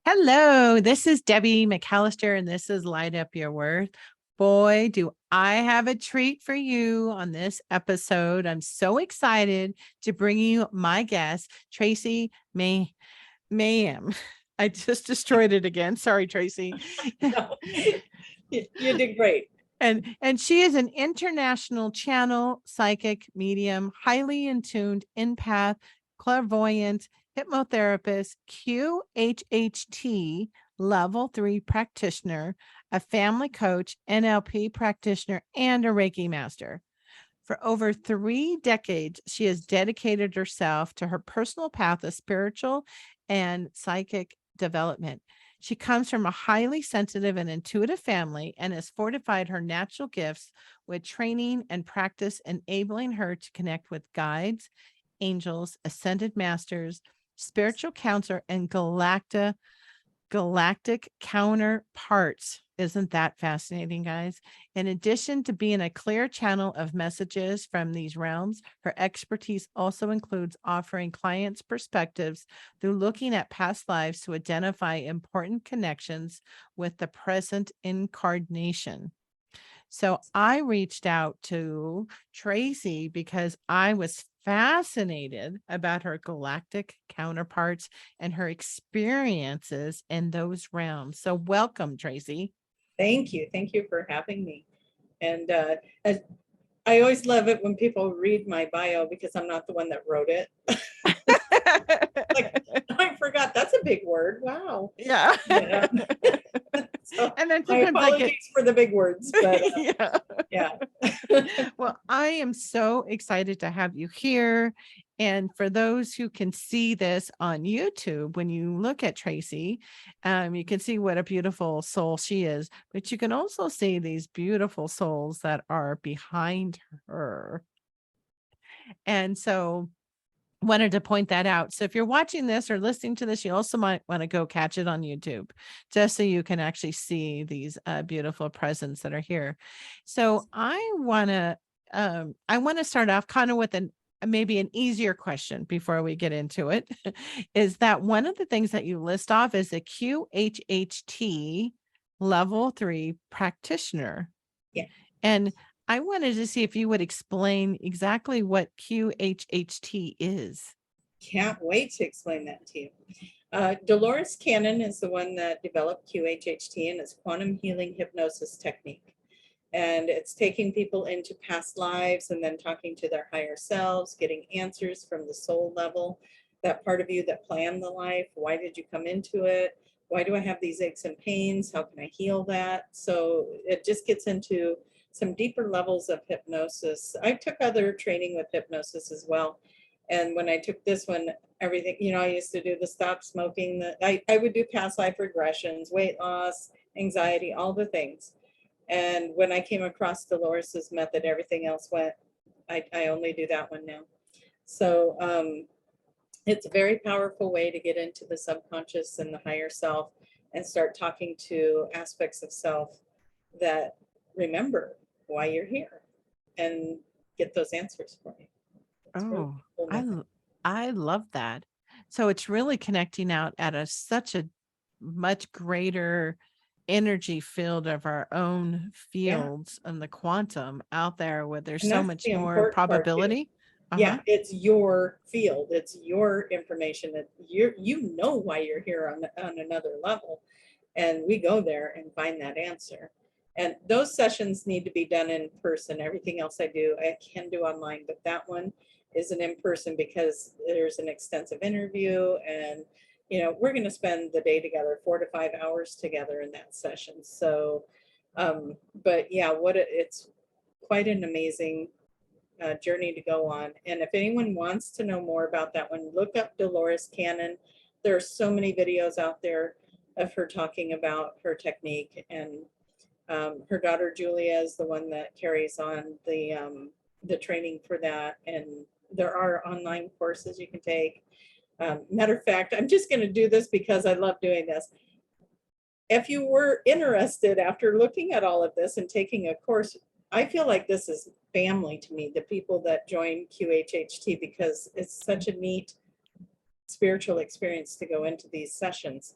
Hello, this is Debbie McAllister, and this is Light Up Your Worth. Boy, do I have a treat for you on this episode. I'm so excited to bring you my guest, Tracie Mahan. I just destroyed it again. Sorry, Tracie. No, you did great. And she is an international channel, psychic, medium, highly in tuned, empath, clairvoyant, hypnotherapist, QHHT, level 3 practitioner, a family coach, NLP practitioner, and a Reiki master. For over 3 decades, she has dedicated herself to her personal path of spiritual and psychic development. She comes from a highly sensitive and intuitive family and has fortified her natural gifts with training and practice, enabling her to connect with guides, angels, ascended masters, spiritual counselor, and galactic counterparts. Isn't that fascinating, guys? In addition to being a clear channel of messages from these realms, her expertise also includes offering clients perspectives through looking at past lives to identify important connections with the present incarnation. So I reached out to Tracie because I was fascinated about her galactic counterparts and her experiences in those realms. So welcome, Tracie. Thank you. Thank you for having me. And I always love it when people read my bio because I'm not the one that wrote it. Like, I forgot. That's a big word. Wow. Yeah. Yeah. So And then my sometimes I get apologies for the big words, but yeah. yeah. Well, I am so excited to have you here. And for those who can see this on YouTube, when you look at Tracie, you can see what a beautiful soul she is, but you can also see these beautiful souls that are behind her. And so wanted to point that out. So if you're watching this or listening to this, you also might want to go catch it on YouTube just so you can actually see these beautiful presents that are here. So I want to start off kind of with maybe an easier question before we get into it. Is that one of the things that you list off is a QHHT level 3 practitioner? Yeah. And I wanted to see if you would explain exactly what QHHT is. Can't wait to explain that to you. Dolores Cannon is the one that developed QHHT, and it's Quantum Healing Hypnosis Technique. And it's taking people into past lives and then talking to their higher selves, getting answers from the soul level, that part of you that planned the life. Why did you come into it? Why do I have these aches and pains? How can I heal that? So it just gets into some deeper levels of hypnosis. I took other training with hypnosis as well. And when I took this one, everything, I used to do the stop smoking, I would do past life regressions, weight loss, anxiety, all the things. And when I came across Dolores's method, everything else went, I only do that one now. So it's a very powerful way to get into the subconscious and the higher self and start talking to aspects of self that remember why you're here and get those answers for you. It's really cool. I love that. So it's really connecting out at such a much greater energy field of our own fields and the quantum out there where there's And so that's much the more important part too. probability. Yeah, it's your field, it's your information that you know why you're here on another level. And we go there and find that answer. And those sessions need to be done in person. Everything else I do, I can do online, but that one is an in-person because there's an extensive interview and we're going to spend the day together, 4 to 5 hours together in that session. So, but yeah, it's quite an amazing journey to go on. And if anyone wants to know more about that one, look up Dolores Cannon. There are so many videos out there of her talking about her technique, and her daughter Julia is the one that carries on the training for that. And there are online courses you can take. Matter of fact, I'm just going to do this because I love doing this. If you were interested after looking at all of this and taking a course, I feel like this is family to me, the people that join QHHT, because it's such a neat spiritual experience to go into these sessions.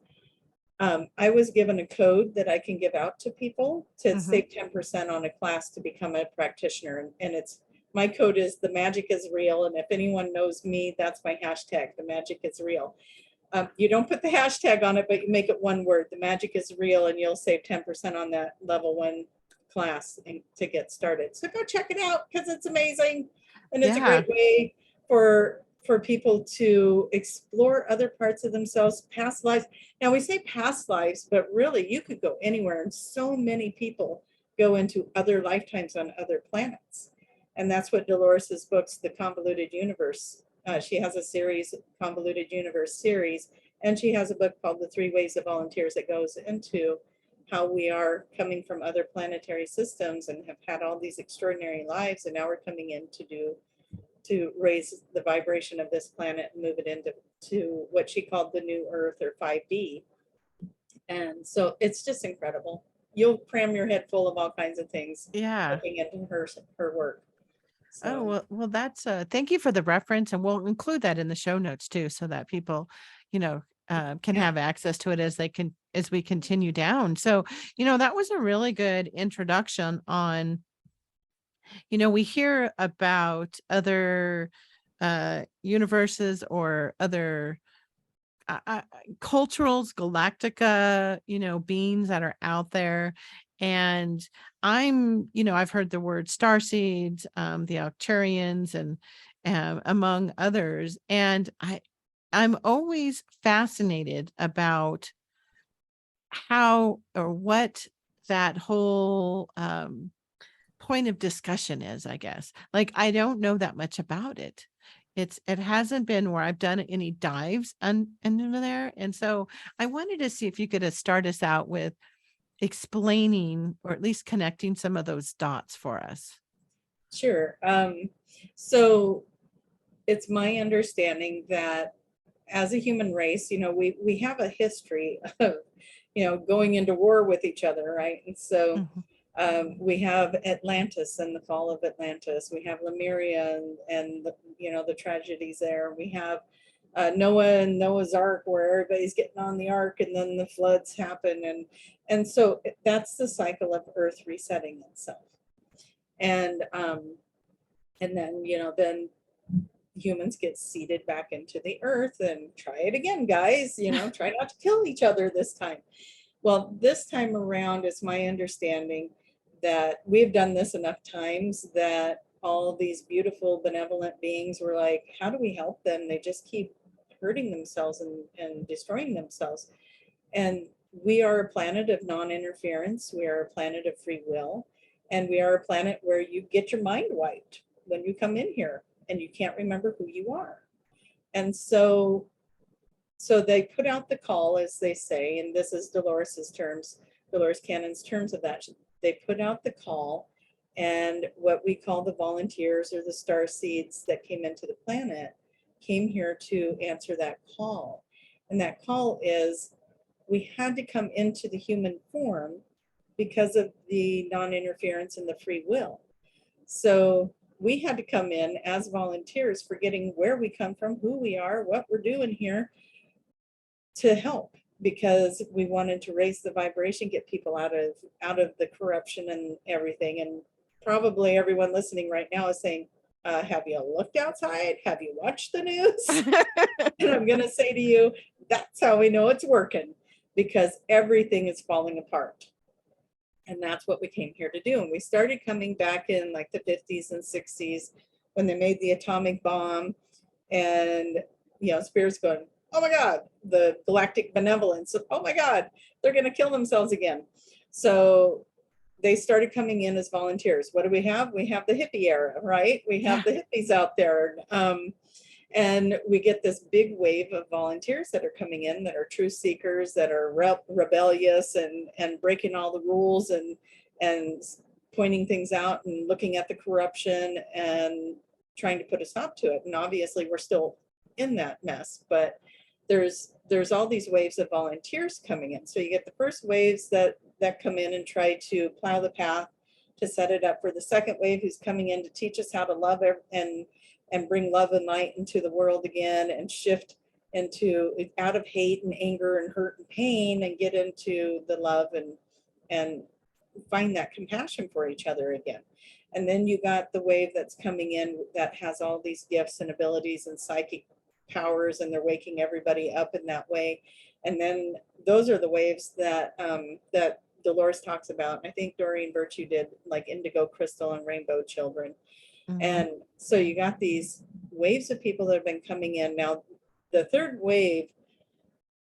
I was given a code that I can give out to people to Mhm. save 10% on a class to become a practitioner. And it's, my code is the magic is real. And if anyone knows me, that's my hashtag, the magic is real. You don't put the hashtag on it, but you make it one word, the magic is real, and you'll save 10% on that level 1 class to get started. So go check it out because it's amazing. And it's a Yeah. great way for people to explore other parts of themselves, past lives. Now we say past lives, but really you could go anywhere, and so many people go into other lifetimes on other planets. And that's what Dolores's books, The Convoluted Universe, she has a series, Convoluted Universe series, and she has a book called The 3 Ways of Volunteers that goes into how we are coming from other planetary systems and have had all these extraordinary lives, and now we're coming in to raise the vibration of this planet and move it into what she called the new Earth, or 5D. And so it's just incredible. You'll cram your head full of all kinds of things Yeah. looking into her work. Oh, So well, that's thank you for the reference, and we'll include that in the show notes too, so that people, you know, can yeah, have access to it as we continue down. So, that was a really good introduction on, we hear about other universes or other culturals, galactica, beings that are out there. And I've heard the word starseeds, the Arcturians, and among others. And I'm always fascinated about how or what that whole point of discussion is, I guess. Like, I don't know that much about it. It hasn't been where I've done any dives into there. And so I wanted to see if you could start us out with explaining or at least connecting some of those dots for us. sure. So it's my understanding that as a human race, we have a history of, going into war with each other, right? And so Mhm. we have Atlantis and the fall of Atlantis. We have Lemuria and the tragedies there. We have Noah and Noah's Ark, where everybody's getting on the ark, and then the floods happen, and so that's the cycle of Earth resetting itself. And then then humans get seeded back into the earth, and try it again, guys, try not to kill each other this time. Well, this time around, it's my understanding that we've done this enough times that all these beautiful benevolent beings were like, how do we help them? They just keep hurting themselves and destroying themselves. And we are a planet of non-interference. We are a planet of free will. And we are a planet where you get your mind wiped when you come in here and you can't remember who you are. And so they put out the call, as they say, and this is Dolores's terms, Dolores Cannon's terms of that. They put out the call, and what we call the volunteers or the star seeds that came into the planet came here to answer that call. And that call is, we had to come into the human form because of the non-interference and the free will. So we had to come in as volunteers, forgetting where we come from, who we are, what we're doing here, to help, because we wanted to raise the vibration, get people out of the corruption and everything. And probably everyone listening right now is saying, have you looked outside? Have you watched the news? And I'm going to say to you, that's how we know it's working, because everything is falling apart. And that's what we came here to do. And we started coming back in like the 50s and 60s when they made the atomic bomb. And, Spirit's going, oh my God, the galactic benevolence, oh my God, they're going to kill themselves again. So they started coming in as volunteers. What do we have? We have the hippie era, right? We have the hippies out there. And we get this big wave of volunteers that are coming in, that are truth seekers, that are rebellious and breaking all the rules and pointing things out and looking at the corruption and trying to put a stop to it. And obviously we're still in that mess, but there's all these waves of volunteers coming in. So you get the first waves that come in and try to plow the path to set it up for the second wave, who's coming in to teach us how to love and bring love and light into the world again, and shift into out of hate and anger and hurt and pain, and get into the love and find that compassion for each other again. And then you got the wave that's coming in that has all these gifts and abilities and psychic powers, and they're waking everybody up in that way. And then those are the waves that that Dolores talks about. I think Doreen Virtue did, like indigo crystal and rainbow children. And so you got these waves of people that have been coming in. Now, the third wave,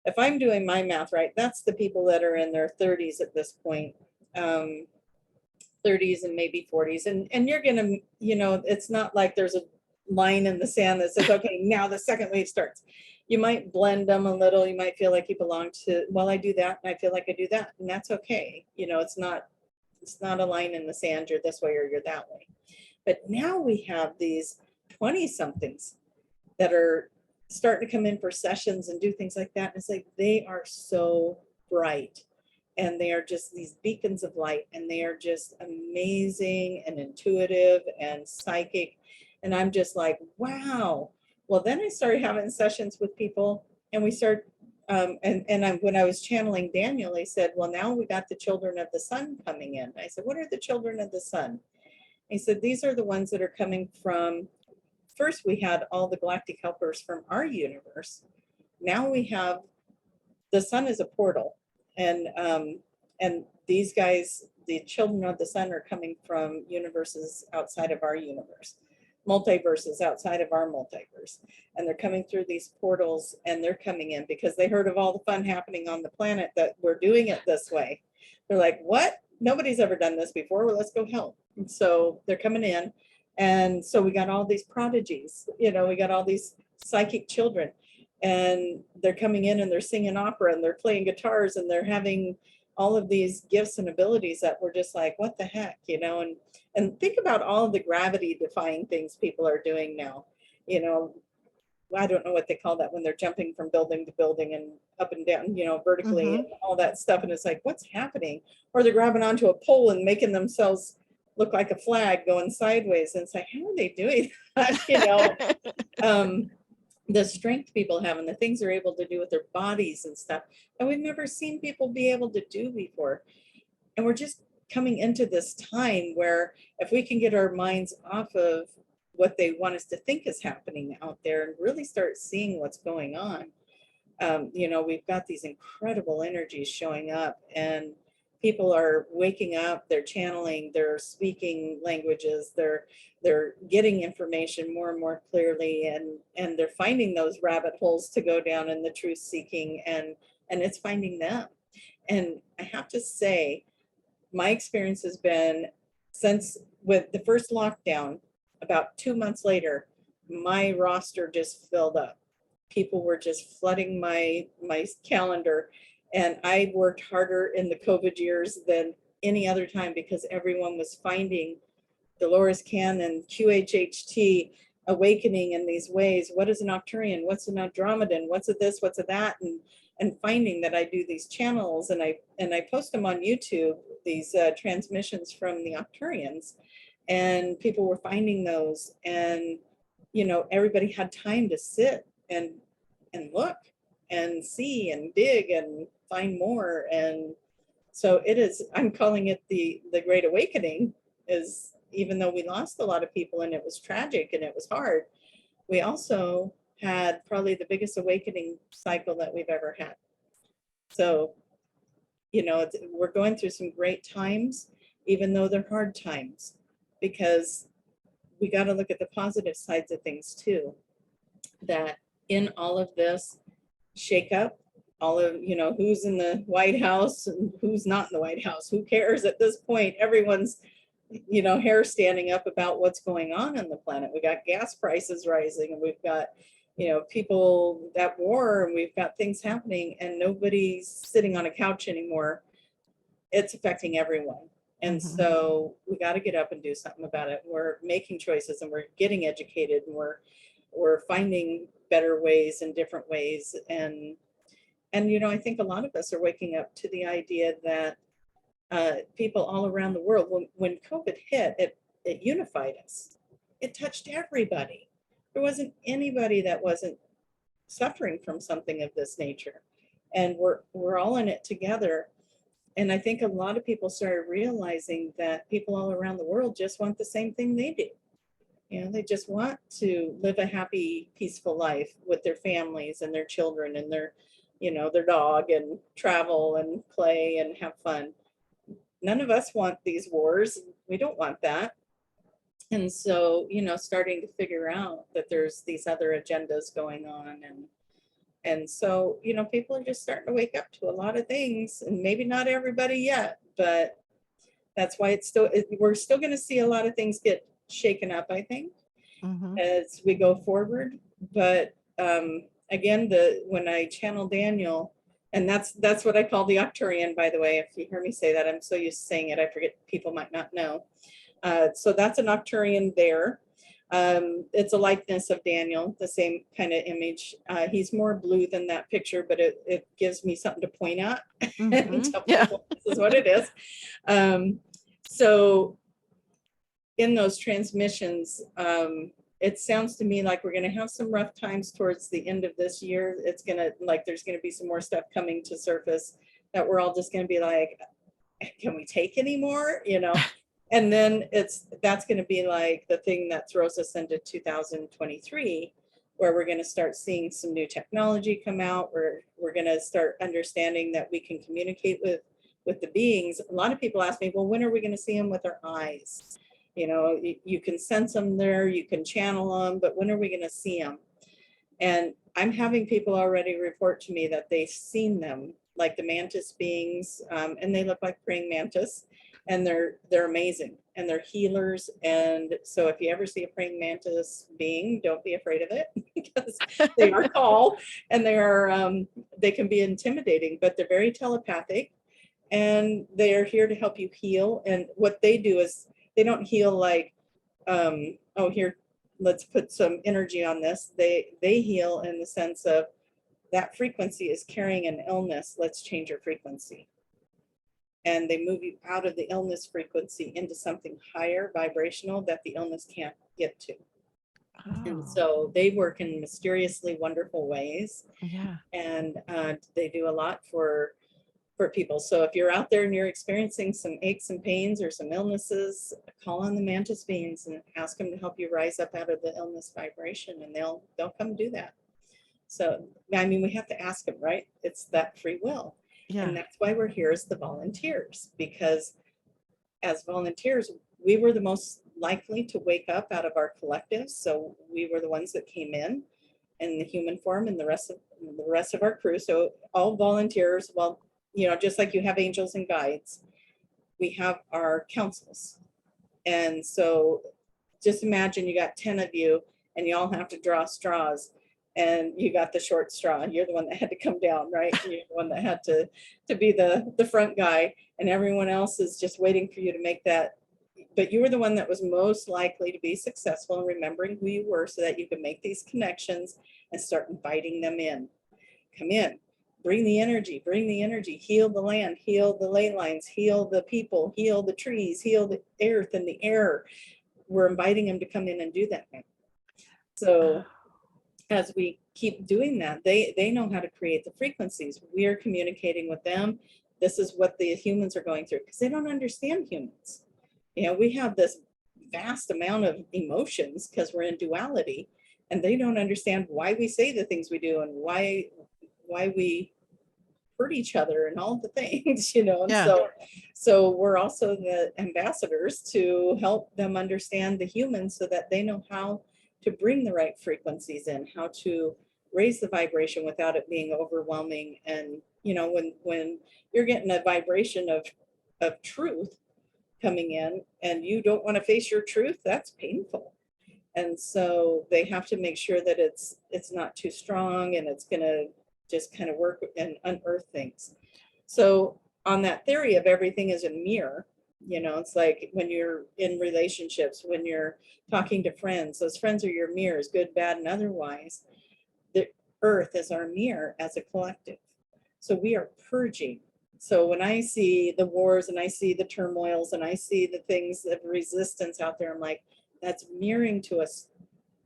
if I'm doing my math right, that's the people that are in their 30s at this point, 30s and maybe 40s. And you're going to, you know, it's not like there's a line in the sand that says, okay, now the second wave starts. You might blend them a little. You might feel like you belong to, well, I do that, and I feel like I do that, and that's okay. You know, it's not a line in the sand, you're this way or you're that way. But now we have these 20 somethings that are starting to come in for sessions and do things like that. And it's like, they are so bright, and they are just these beacons of light, and they are just amazing and intuitive and psychic. And I'm just like, wow. Well, then I started having sessions with people, and we start, when I was channeling Daniel, he said, well, now we got the children of the sun coming in. I said, what are the children of the sun? He said, these are the ones that are coming from, first we had all the galactic helpers from our universe. Now we have, the sun is a portal, and these guys, the children of the sun, are coming from universes outside of our universe, multiverses outside of our multiverse. And they're coming through these portals, and they're coming in because they heard of all the fun happening on the planet, that we're doing it this way. They're like, what? Nobody's ever done this before. Well, let's go help. And so they're coming in. And so we got all these prodigies, you know, we got all these psychic children, and they're coming in and they're singing opera and they're playing guitars, and they're having all of these gifts and abilities that we're just like, what the heck, you know? And think about all of the gravity defying things people are doing now. You know, I don't know what they call that when they're jumping from building to building and up and down, you know, vertically and all that stuff. And it's like, what's happening? Or they're grabbing onto a pole and making themselves look like a flag going sideways. And it's like, how are they doing that? You know, the strength people have and the things they're able to do with their bodies and stuff that we've never seen people be able to do before. And we're just coming into this time where if we can get our minds off of what they want us to think is happening out there and really start seeing what's going on, you know, we've got these incredible energies showing up, and people are waking up, they're channeling, they're speaking languages, they're getting information more and more clearly, and they're finding those rabbit holes to go down in the truth seeking, and it's finding them. And I have to say, my experience has been, since with the first lockdown, about 2 months later, my roster just filled up. People were just flooding my calendar, and I worked harder in the COVID years than any other time, because everyone was finding Dolores Cannon, QHHT, awakening in these ways. What is an Arcturian? What's an Andromedan? What's a this? What's a that? And finding that I do these channels, and I post them on YouTube, these transmissions from the Arcturians, and people were finding those, and you know, everybody had time to sit and look and see and dig and find more. And so it is, I'm calling it the Great Awakening, is even though we lost a lot of people and it was tragic and it was hard, we also had probably the biggest awakening cycle that we've ever had. So, you know, we're going through some great times, even though they're hard times, because we got to look at the positive sides of things too. That in all of this shakeup, all of, you know, who's in the White House and who's not in the White House, who cares at this point? Everyone's, you know, hair standing up about what's going on the planet. We got gas prices rising, and we've got, you know, people at war, and we've got things happening, and nobody's sitting on a couch anymore. It's affecting everyone. And so we got to get up and do something about it. We're making choices, and we're getting educated, and we're finding better ways and different ways. And you know, I think a lot of us are waking up to the idea that people all around the world, when COVID hit, it unified us. It touched everybody. There wasn't anybody that wasn't suffering from something of this nature, and we're all in it together. And I think a lot of people started realizing that people all around the world just want the same thing they do. You know, they just want to live a happy, peaceful life with their families and their children and their, you know, their dog, and travel and play and have fun. None of us want these wars. We don't want that. And so, you know, starting to figure out that there's these other agendas going on. And so, you know, people are just starting to wake up to a lot of things, and maybe not everybody yet, but that's why we're still going to see a lot of things get shaken up, I think, as we go forward. But again, when I channel Daniel, and that's what I call the Arcturian, by the way. If you hear me say that, I'm so used to saying it, I forget, people might not know. So that's an Arcturian there. It's a likeness of Daniel, the same kind of image. He's more blue than that picture, but it gives me something to point at and tell people this is what it is. So in those transmissions, it sounds to me like we're going to have some rough times towards the end of this year. It's going to, like, there's going to be some more stuff coming to surface that we're all just going to be like, can we take any more? You know? And then that's going to be like the thing that throws us into 2023, where we're going to start seeing some new technology come out, where we're going to start understanding that we can communicate with the beings. A lot of people ask me, well, when are we going to see them with our eyes? You know, you can sense them there, you can channel them, but when are we going to see them? And I'm having people already report to me that they've seen them, like the mantis beings, and they look like praying mantis. And they're amazing, and they're healers. And so if you ever see a praying mantis being, don't be afraid of it, because they are tall, and they can be intimidating, but they're very telepathic, and they are here to help you heal. And what they do is they don't heal like, oh, here, let's put some energy on this. They heal in the sense of that frequency is carrying an illness. Let's change your frequency. And they move you out of the illness frequency into something higher vibrational that the illness can't get to. And so they work in mysteriously wonderful ways. Yeah. And they do a lot for people. So if you're out there and you're experiencing some aches and pains or some illnesses, call on the mantis beings and ask them to help you rise up out of the illness vibration, and they'll come do that. So, I mean, we have to ask them, right? It's that free will. Yeah. And that's why we're here as the volunteers, because as volunteers, we were the most likely to wake up out of our collectives. So we were the ones that came in the human form, and the rest of our crew. So all volunteers, well, you know, just like you have angels and guides, we have our councils. And so just imagine you got 10 of you, and you all have to draw straws. And you got the short straw, and you're the one that had to come down, right? You're the one that had to be the front guy, and everyone else is just waiting for you to make that. But you were the one that was most likely to be successful in remembering who you were, so that you could make these connections and start inviting them in. Come in, bring the energy, heal the land, heal the ley lines, heal the people, heal the trees, heal the earth and the air. We're inviting them to come in and do that now. So as we keep doing that, they know how to create the frequencies. We are communicating with them. This is what the humans are going through, because they don't understand humans. You know, we have this vast amount of emotions because we're in duality, and they don't understand why we say the things we do, and why we hurt each other and all the things, you know. And so we're also the ambassadors to help them understand the humans, so that they know how to bring the right frequencies in, how to raise the vibration without it being overwhelming. And, you know, when you're getting a vibration of truth coming in, and you don't want to face your truth, that's painful. And so they have to make sure that it's not too strong, and it's going to just kind of work and unearth things. So on that theory of everything is a mirror, you know, it's like when you're in relationships, when you're talking to friends, those friends are your mirrors, good, bad, and otherwise. The earth is our mirror as a collective. So we are purging. So when I see the wars, and I see the turmoils, and I see the things of resistance out there, I'm like, that's mirroring to us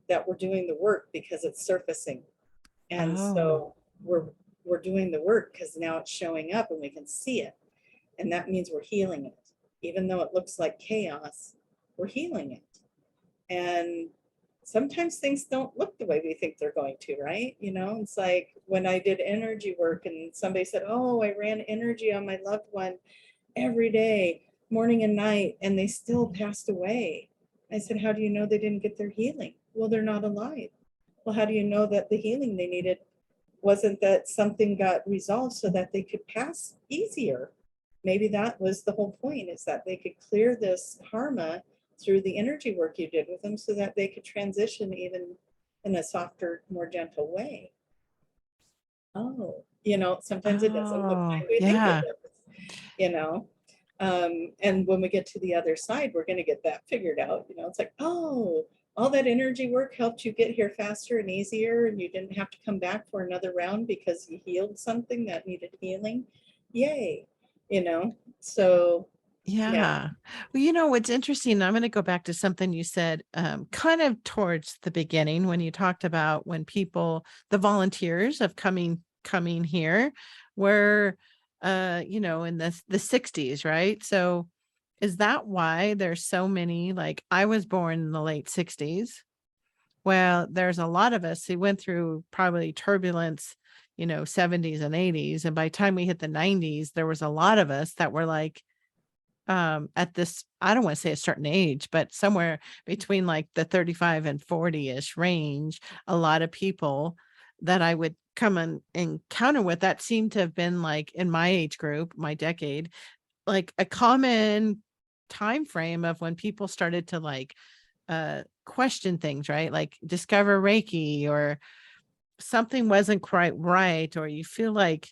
that we're doing the work, because it's surfacing. And Oh, so we're doing the work because now it's showing up and we can see it. And that means we're healing it. Even though it looks like chaos, we're healing it. And sometimes things don't look the way we think they're going to, right? You know, it's like when I did energy work and somebody said, oh, I ran energy on my loved one every day, morning and night, and they still passed away. I said, how do you know they didn't get their healing? Well, they're not alive. Well, how do you know that the healing they needed wasn't that something got resolved so that they could pass easier? Maybe that was the whole point, is that they could clear this karma through the energy work you did with them so that they could transition even in a softer, more gentle way. Oh, you know, sometimes it doesn't look oh, like we think it yeah. does, you know. And when we get to the other side, we're going to get that figured out. You know, it's like, oh, all that energy work helped you get here faster and easier, and you didn't have to come back for another round because you healed something that needed healing. Yay. You know, so yeah. Yeah. Well, you know, what's interesting, I'm going to go back to something you said kind of towards the beginning when you talked about when people, the volunteers of coming here were you know, in the 60s, right? So is that why there's so many, like I was born in the late 60s? Well, there's a lot of us who went through probably turbulence, you know, 70s and 80s, and by the time we hit the 90s, there was a lot of us that were like at this, I don't want to say a certain age, but somewhere between like the 35 and 40-ish range, a lot of people that I would come and encounter with that seemed to have been like in my age group, my decade, like a common time frame of when people started to like question things, right? Like discover Reiki, or something wasn't quite right, or you feel like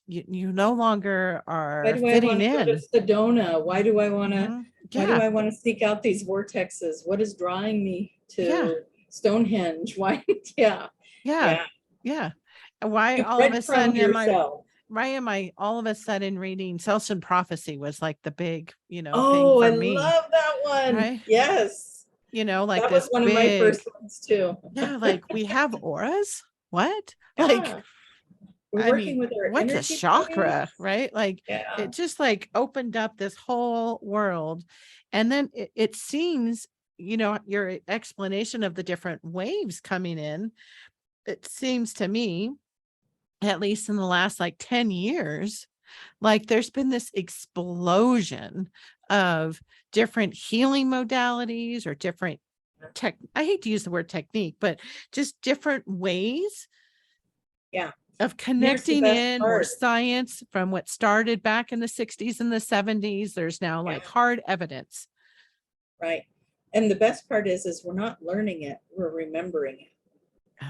you no longer Why are do I fitting want to go to in. Sedona? Why do Yeah. I want to seek out these vortexes? What is drawing me Yeah. to Stonehenge? Why? Yeah. Yeah. Yeah. Yeah. And why You all of a breadcrumb sudden yourself. am I all of a sudden reading Cells and Prophecy was like the big, you know, thing Oh, I for me, love that one. right? Yes. You know, like That was this one of my big, first ones too. yeah, like we have auras. What? Like, Yeah. We're I working mean, with our what's a energy bodies. chakra, right? Like Yeah. it just like opened up this whole world. And then it seems, you know, your explanation of the different waves coming in, it seems to me, at least in the last like 10 years, like there's been this explosion of different healing modalities or different tech. I hate to use the word technique, but just different ways Yeah. of And here's the connecting best in more part. science from what started back in the 60s and the 70s. There's now Yeah. like hard evidence. Right. And the best part is we're not learning it, we're remembering it.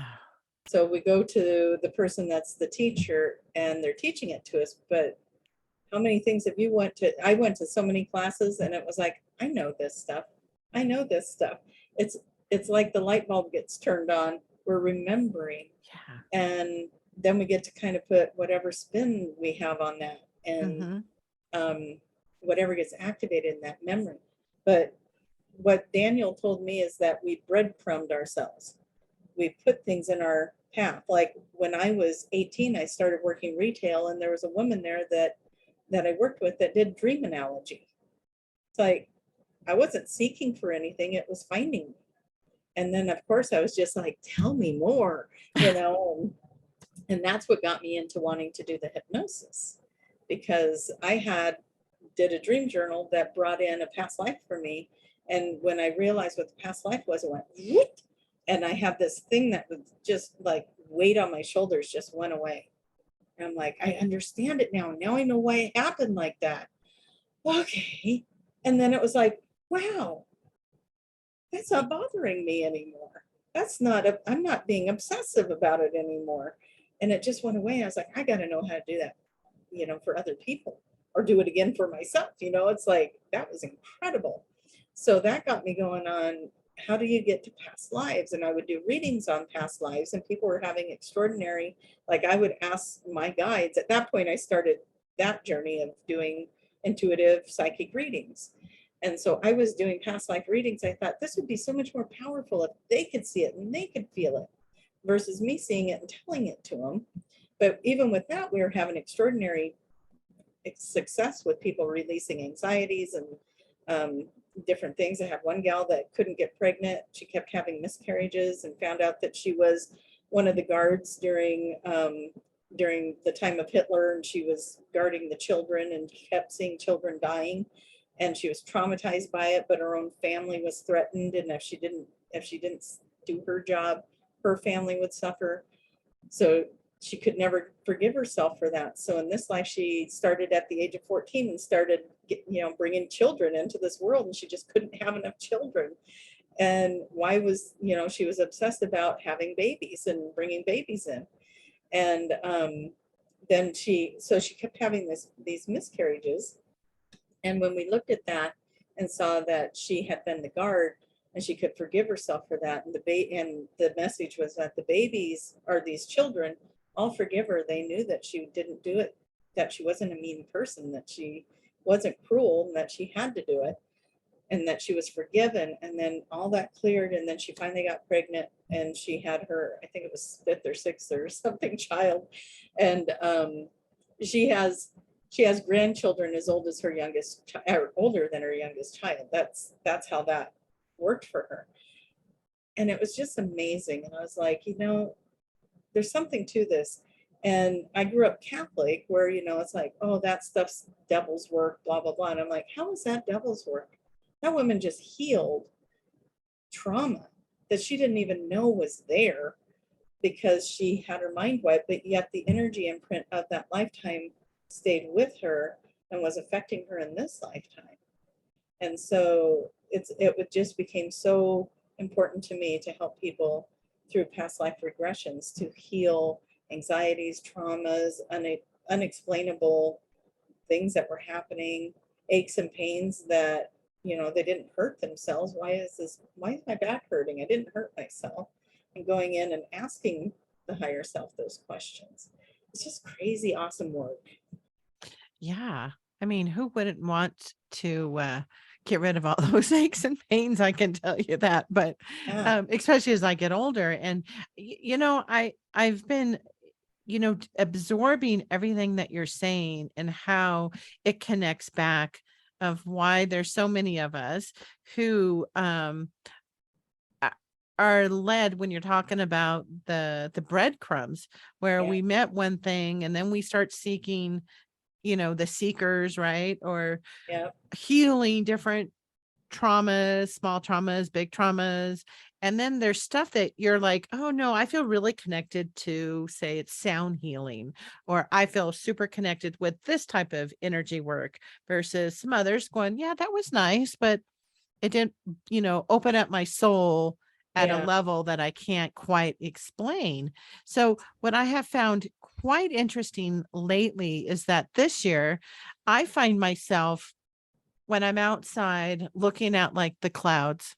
So we go to the person that's the teacher and they're teaching it to us, but how many things have you went to? I went to so many classes and it was like, I know this stuff. I know this stuff. It's it's like the light bulb gets turned on. We're remembering. Yeah. And then we get to kind of put whatever spin we have on that and Mm-hmm. um, whatever gets activated in that memory. But what Daniel told me is that we breadcrumbed ourselves. We put things in our path. Like when I was 18, I started working retail, and there was a woman there that I worked with that did dream analogy. It's like I wasn't seeking for anything; it was finding me. And then, of course, I was just like, "Tell me more," you know. And that's what got me into wanting to do the hypnosis, because I had did a dream journal that brought in a past life for me. And when I realized what the past life was, it went whoop, and I had this thing that was just like weight on my shoulders just went away. And I'm like, I understand it now. Now I know why it happened like that. Okay. And then it was like, wow, that's not bothering me anymore. I'm not being obsessive about it anymore. And it just went away. I was like, I got to know how to do that, you know, for other people or do it again for myself. You know, it's like, that was incredible. So that got me going on, how do you get to past lives? And I would do readings on past lives, and people were having extraordinary, like I would ask my guides. At that point, I started that journey of doing intuitive psychic readings. And so I was doing past life readings. I thought this would be so much more powerful if they could see it and they could feel it. versus me seeing it and telling it to them. But even with that, we were having extraordinary success with people releasing anxieties and different things. I had one gal that couldn't get pregnant. She kept having miscarriages and found out that she was one of the guards during the time of Hitler, and she was guarding the children and kept seeing children dying, and she was traumatized by it, but her own family was threatened, and if she didn't do her job, her family would suffer. So she could never forgive herself for that. So in this life, she started at the age of 14 and started, bringing children into this world, and she just couldn't have enough children. And why was, she was obsessed about having babies and bringing babies in. And then she kept having these miscarriages. And when we looked at that and saw that she had been the guard, and she could forgive herself for that, and the message was that the babies, or these children, all forgive her. They knew that she didn't do it, that she wasn't a mean person, that she wasn't cruel, and that she had to do it, and that she was forgiven. And then all that cleared, and then she finally got pregnant, and she had her, I think it was 5th or 6th or something child. And she has grandchildren as old as her youngest, or older than her youngest child. That's how that worked for her. And it was just amazing. And I was like, there's something to this. And I grew up Catholic, where, it's like, oh, that stuff's devil's work, blah, blah, blah. And I'm like, how is that devil's work? That woman just healed trauma that she didn't even know was there, because she had her mind wiped, but yet the energy imprint of that lifetime stayed with her and was affecting her in this lifetime. And so it just became so important to me to help people through past life regressions to heal anxieties, traumas, unexplainable things that were happening, aches and pains that, they didn't hurt themselves. Why is my back hurting? I didn't hurt myself. And going in and asking the higher self those questions. It's just crazy, awesome work. Yeah. I mean, who wouldn't want to get rid of all those aches and pains? I can tell you that, but Yeah. especially as I get older. And, I've been, absorbing everything that you're saying and how it connects back of why there's so many of us who are led when you're talking about the breadcrumbs, where Yeah. we met one thing and then we start seeking, the seekers, right? Or Yeah. healing different traumas, small traumas, big traumas. And then there's stuff that you're like, oh no, I feel really connected to, say it's sound healing, or I feel super connected with this type of energy work, versus some others going, yeah, that was nice, but it didn't, open up my soul at a Yeah. level that I can't quite explain. So what I have found quite interesting lately is that this year I find myself, when I'm outside looking at like the clouds,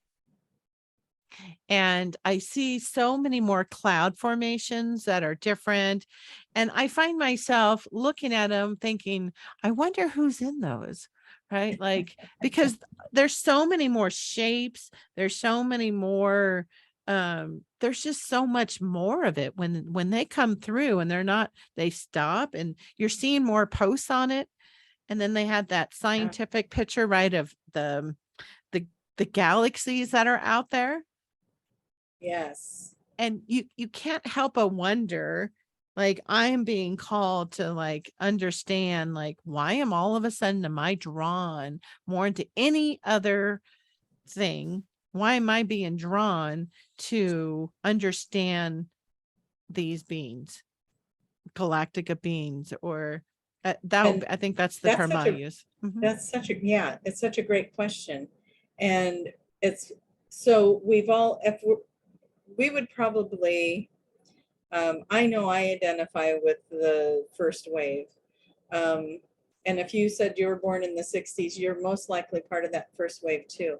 and I see so many more cloud formations that are different. And I find myself looking at them thinking, I wonder who's in those, right? Like, because there's so many more shapes, there's so many more, there's just so much more of it when they come through, and they stop, and you're seeing more posts on it. And then they had that Yeah. scientific picture, right, of the galaxies that are out there. Yes. And you can't help but wonder, like, I'm being called to like understand, like, why all of a sudden am I drawn more into any other thing? Why am I being drawn to understand these beings, galactica beings, or And I think that's the that's term such I a use. Mhm. it's such a great question. And it's so we've all, if we would probably, I know I identify with the first wave. Um, and if you said you were born in the 60s, you're most likely part of that first wave too.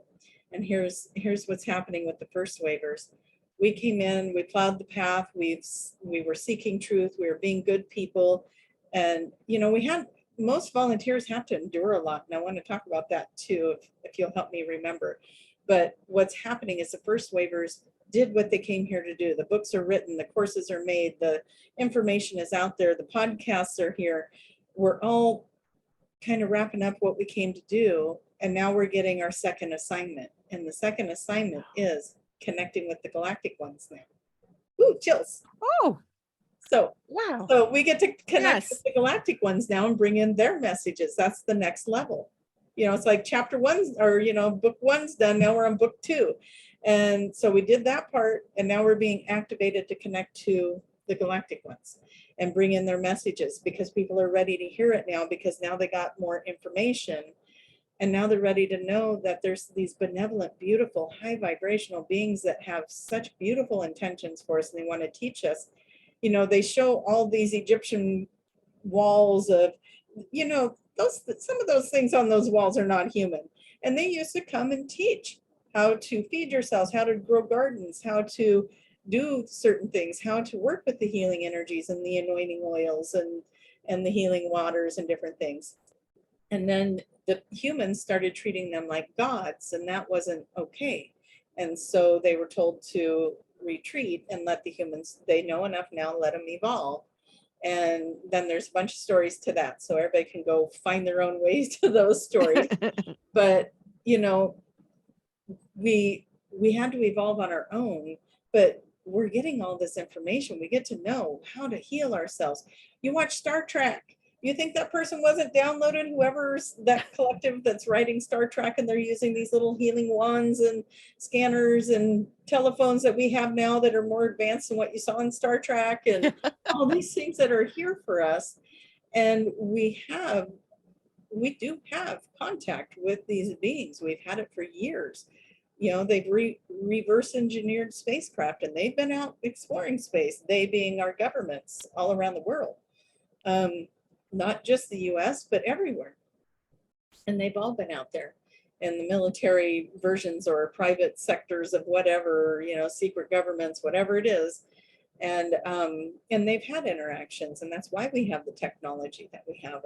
And here's what's happening with the first wavers. We came in, we plowed the path, we were seeking truth, we were being good people. And we had, most volunteers have to endure a lot. And I want to talk about that too, if you'll help me remember. But what's happening is the first wavers did what they came here to do. The books are written, the courses are made, the information is out there, the podcasts are here. We're all kind of wrapping up what we came to do. And now we're getting our second assignment. And the second assignment is connecting with the Galactic Ones now. Ooh, chills. Oh, So, wow. so we get to connect Yes. with the Galactic Ones now and bring in their messages. That's the next level. You know, it's like chapter one, or, you know, book one's done. Now we're on book two. And so we did that part, and now we're being activated to connect to the Galactic Ones and bring in their messages, because people are ready to hear it now, because now they got more information. And now they're ready to know that there's these benevolent, beautiful, high vibrational beings that have such beautiful intentions for us, and they want to teach us. You know, they show all these Egyptian walls of, you know, some of those things on those walls are not human. And they used to come and teach how to feed yourselves, how to grow gardens, how to do certain things, how to work with the healing energies and the anointing oils and the healing waters and different things. And then the humans started treating them like gods, and that wasn't okay. And so they were told to retreat and let the humans, they know enough now, let them evolve. And then there's a bunch of stories to that. So everybody can go find their own ways to those stories. But, you know, we had to evolve on our own, but we're getting all this information. We get to know how to heal ourselves. You watch Star Trek. You think that person wasn't downloaded, whoever's that collective that's writing Star Trek, and they're using these little healing wands and scanners and telephones that we have now that are more advanced than what you saw in Star Trek, and all these things that are here for us. And we do have contact with these beings. We've had it for years. You know, they've reverse engineered spacecraft, and they've been out exploring space, they being our governments all around the world. Not just the US, but everywhere. And they've all been out there in the military versions or private sectors of whatever, you know, secret governments, whatever it is. And they've had interactions, and that's why we have the technology that we have,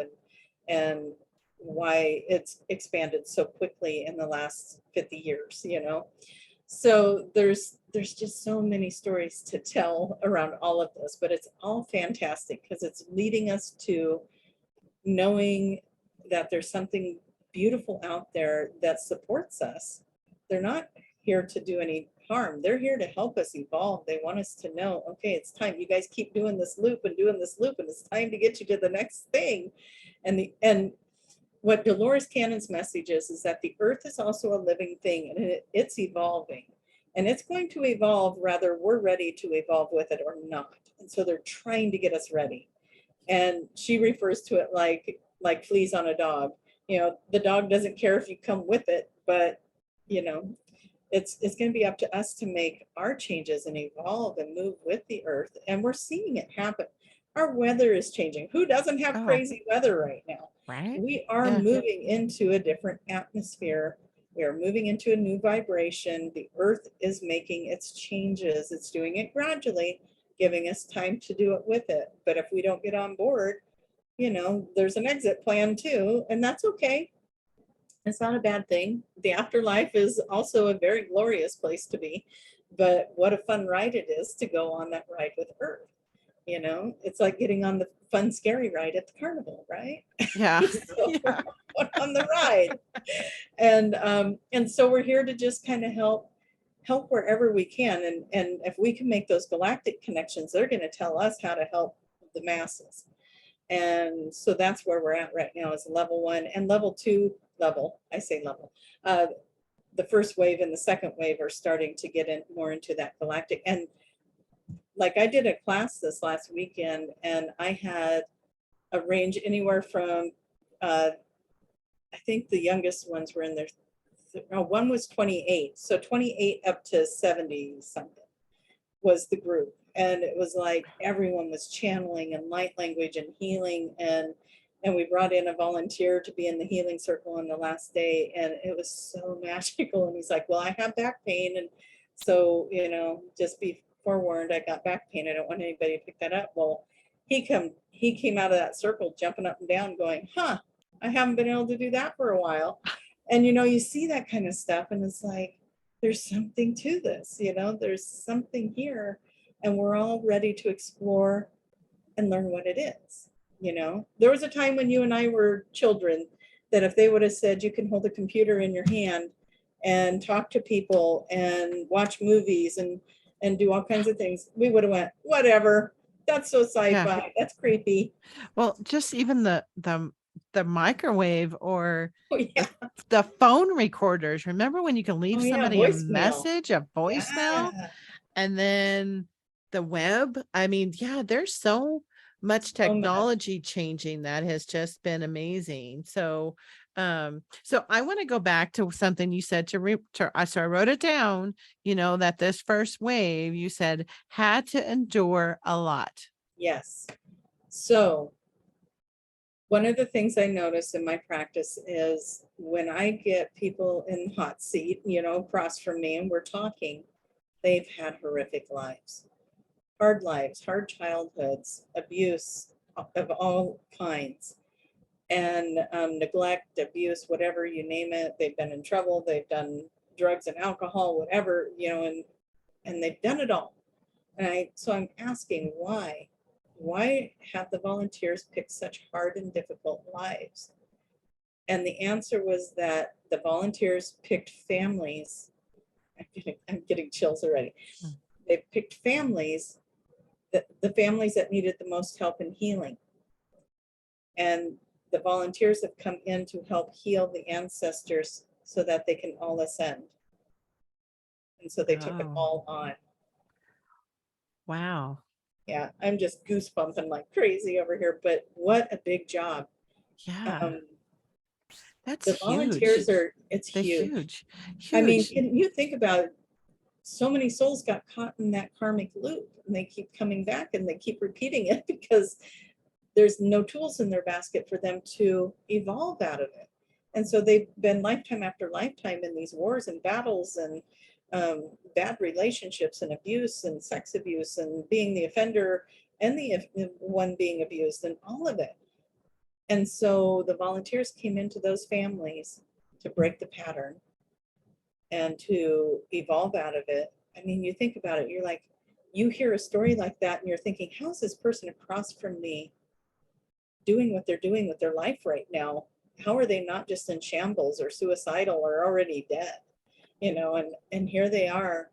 and why it's expanded so quickly in the last 50 years, you know. So there's just so many stories to tell around all of this, but it's all fantastic because it's leading us to knowing that there's something beautiful out there that supports us. They're not here to do any harm. They're here to help us evolve. They want us to know, okay, it's time. You guys keep doing this loop, and it's time to get you to the next thing. And what Dolores Cannon's message is that the earth is also a living thing, and it's evolving, and it's going to evolve whether we're ready to evolve with it or not. And so they're trying to get us ready. And she refers to it like fleas on a dog. You know, the dog doesn't care if you come with it, but you know, it's going to be up to us to make our changes and evolve and move with the earth. And we're seeing it happen. Our weather is changing. Who doesn't have crazy weather right now? Right. We are moving into a different atmosphere. We are moving into a new vibration. The earth is making its changes. It's doing it gradually, giving us time to do it with it. But if we don't get on board, you know, there's an exit plan too, and that's okay. It's not a bad thing. The afterlife is also a very glorious place to be, but what a fun ride it is to go on that ride with Earth. You know, it's like getting on the fun, scary ride at the carnival, right? Yeah. So yeah. On the ride. And so we're here to just kind of help wherever we can. And if we can make those galactic connections, they're going to tell us how to help the masses. And so that's where we're at right now, is level 1 and level 2 level. I say level. The first wave and the second wave are starting to get in more into that galactic. And like I did a class this last weekend, and I had a range anywhere from, I think the youngest ones were in their, one was 28. So 28 up to 70 something was the group. And it was like everyone was channeling and light language and healing. And we brought in a volunteer to be in the healing circle on the last day. And it was so magical. And he's like, well, I have back pain. And so, you know, just be forewarned, I got back pain. I don't want anybody to pick that up. Well, he came out of that circle jumping up and down going, I haven't been able to do that for a while. And, you know, you see that kind of stuff and it's like, there's something to this, there's something here, and we're all ready to explore and learn what it is. There was a time when you and I were children that if they would have said you can hold a computer in your hand and talk to people and watch movies and do all kinds of things, we would have went, whatever, that's so sci-fi, that's creepy. Well, just even the microwave or Oh yeah. the phone recorders. Remember when you can leave Oh yeah, somebody a voicemail. message, a voicemail, Yeah. and then the web? I mean, yeah, there's so much So much. technology changing that has just been amazing. So I want to go back to something you said so I wrote it down, that this first wave you said had to endure a lot. Yes. So one of the things I notice in my practice is when I get people in hot seat, across from me, and we're talking, they've had horrific lives, hard childhoods, abuse of all kinds, and neglect, abuse, whatever you name it. They've been in trouble. They've done drugs and alcohol, whatever, and they've done it all. So I'm asking why? Why have the volunteers picked such hard and difficult lives? And the answer was that the volunteers picked families. I'm getting chills already. They picked families, the families that needed the most help and healing. And the volunteers have come in to help heal the ancestors so that they can all ascend. And so they took it all on. Wow. Yeah, I'm just goosebumping like crazy over here, but what a big job. Yeah. That's The huge. volunteers it's They're huge. Huge. I mean, can you think about it? So many souls got caught in that karmic loop, and they keep coming back and they keep repeating it because there's no tools in their basket for them to evolve out of it. And so they've been lifetime after lifetime in these wars and battles and bad relationships and abuse and sex abuse and being the offender and the one being abused and all of it. And so the volunteers came into those families to break the pattern and to evolve out of it. I mean, you think about it, you're like, you hear a story like that and you're thinking, how is this person across from me doing what they're doing with their life right now? How are they not just in shambles or suicidal or already dead? And here they are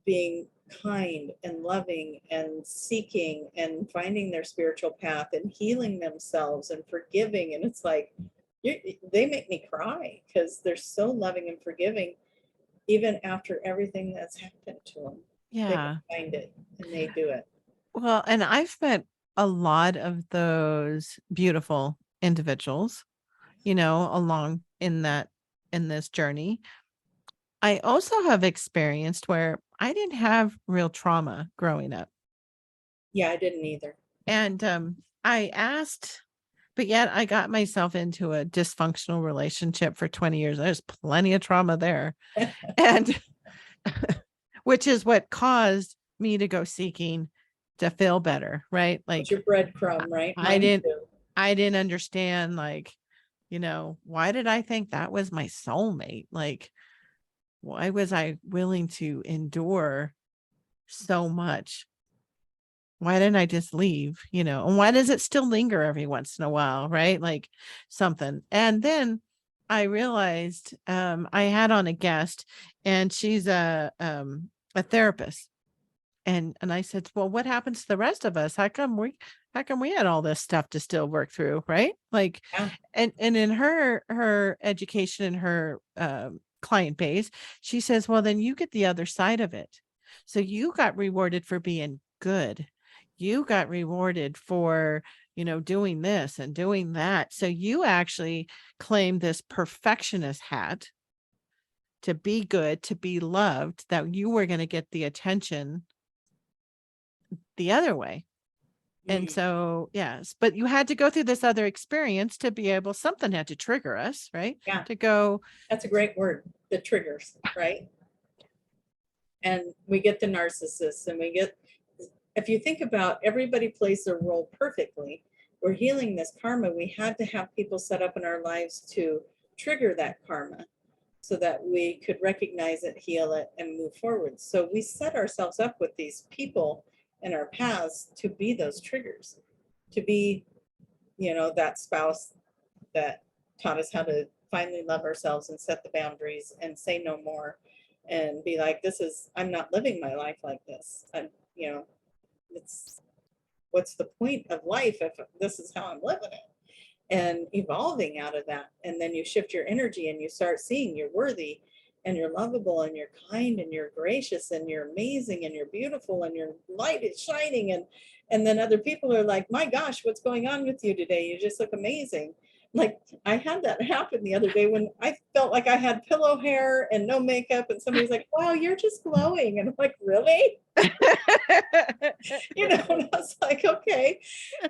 being kind and loving and seeking and finding their spiritual path and healing themselves and forgiving. And it's like, they make me cry because they're so loving and forgiving, even after everything that's happened to them. Yeah. They can find it and they do it. Well, and I've met a lot of those beautiful individuals, along in this journey. I also have experienced where I didn't have real trauma growing up. Yeah, I didn't either. And I asked, but yet I got myself into a dysfunctional relationship for 20 years. There's plenty of trauma there. And which is what caused me to go seeking to feel better, right? Like it's your breadcrumb, right? I didn't understand, like, why did I think that was my soulmate? Like, why was I willing to endure so much? Why didn't I just leave? And why does it still linger every once in a while, right? Like something. And then I realized I had on a guest, and she's a therapist. And I said, well, what happens to the rest of us? How come we had all this stuff to still work through, right? Like, Yeah. and in her education and her client base, she says, well, then you get the other side of it. So you got rewarded for being good. You got rewarded for, doing this and doing that. So you actually claim this perfectionist hat to be good, to be loved, that you were going to get the attention the other way. And so, yes, but you had to go through this other experience to be able, something had to trigger us, right? Yeah. To go. That's a great word, the triggers, right? And we get the narcissists, and if you think about, everybody plays their role perfectly. We're healing this karma. We had to have people set up in our lives to trigger that karma so that we could recognize it, heal it, and move forward. So we set ourselves up with these people in our paths to be those triggers, to be, that spouse that taught us how to finally love ourselves and set the boundaries and say no more and be like, I'm not living my life like this. It's, what's the point of life if this is how I'm living it? And evolving out of that. And then you shift your energy and you start seeing you're worthy and you're lovable and you're kind and you're gracious and you're amazing and you're beautiful and your light is shining. And then other people are like, my gosh, what's going on with you today? You just look amazing. Like, I had that happen the other day when I felt like I had pillow hair and no makeup, and somebody's like, wow, you're just glowing. And I'm like, really? And I was like, okay.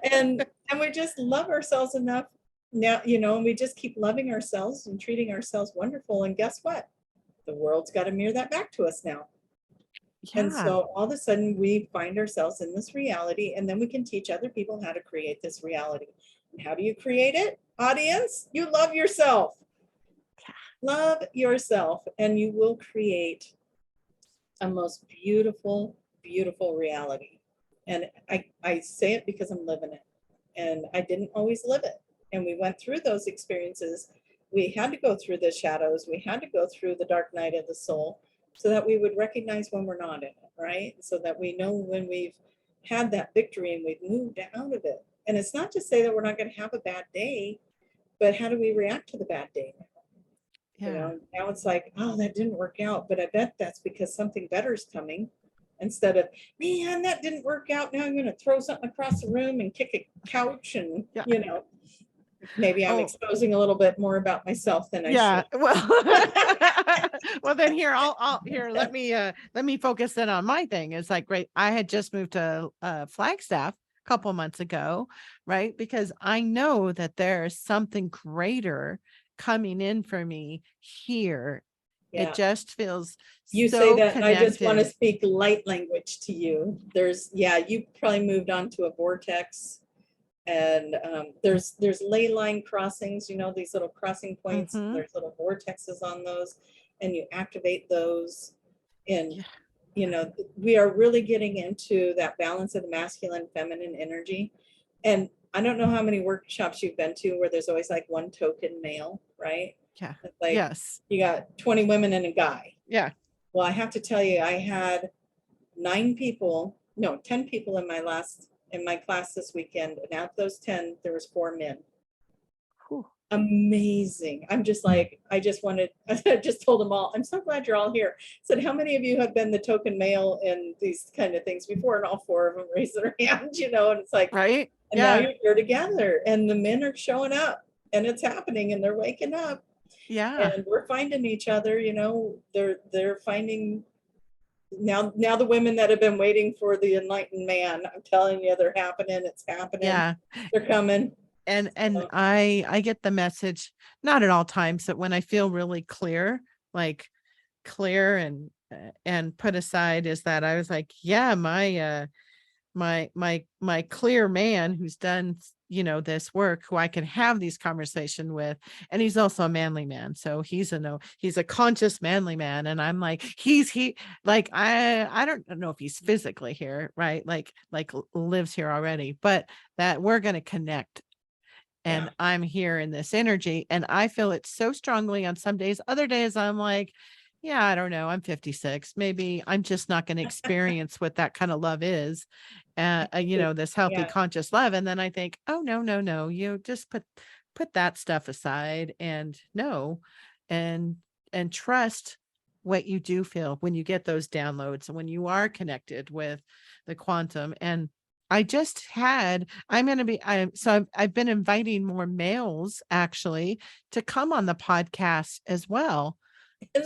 And we just love ourselves enough now, and we just keep loving ourselves and treating ourselves wonderful. And guess what? The world's got to mirror that back to us now. Yeah. And so all of a sudden we find ourselves in this reality, and then we can teach other people how to create this reality. And how do you create it? Audience, you love yourself. Love yourself, and you will create a most beautiful, beautiful reality. And I say it because I'm living it, and I didn't always live it. And we went through those experiences. We had to go through the shadows. We had to go through the dark night of the soul so that we would recognize when we're not in it, right? So that we know when we've had that victory and we've moved out of it. And it's not to say that we're not going to have a bad day, but how do we react to the bad day? Yeah. Now it's like, oh, that didn't work out, but I bet that's because something better is coming. Instead of, man, that didn't work out. Now I'm going to throw something across the room and kick a couch, and maybe I'm exposing a little bit more about myself than I should. Well, well, then let me focus in on my thing. It's like, great. I had just moved to Flagstaff a couple months ago, right? Because I know that there's something greater coming in for me here. Yeah. It just feels you so say that connected. I just want to speak light language to you. You probably moved on to a vortex, and there's ley line crossings, these little crossing points. Mhm. There's little vortexes on those, and you activate those. And we are really getting into that balance of the masculine, feminine energy. And I don't know how many workshops you've been to where there's always like one token male, right? Yeah. It's like, yes. you got 20 women and a guy. Yeah. Well, I have to tell you, I had 10 people in my class this weekend, and out of those 10, there was 4 men. Whew. Amazing. I'm just like, I just told them all, I'm so glad you're all here. I said, how many of you have been the token male in these kind of things before? And all 4 of them raised their hands, and it's like, right. And now you're together, and the men are showing up, and it's happening, and they're waking up. Yeah. And we're finding each other, they're finding now the women that have been waiting for the enlightened man. I'm telling you, they're happening. It's happening. Yeah. They're coming. And I get the message, not at all times, that when I feel really clear and put aside, is that I was like, yeah, my clear man who's done this work, who I can have these conversations with, and he's also a manly man, so he's a conscious manly man, and I'm like, I don't know if he's physically here, right, like lives here already, but that we're going to connect. And I'm here in this energy, and I feel it so strongly on some days. Other days I'm like, yeah, I don't know. I'm 56. Maybe I'm just not going to experience what that kind of love is. This healthy, conscious love. And then I think, oh, no. You just put that stuff aside and know, and trust what you do feel when you get those downloads and when you are connected with the quantum. And I've been inviting more males actually to come on the podcast as well.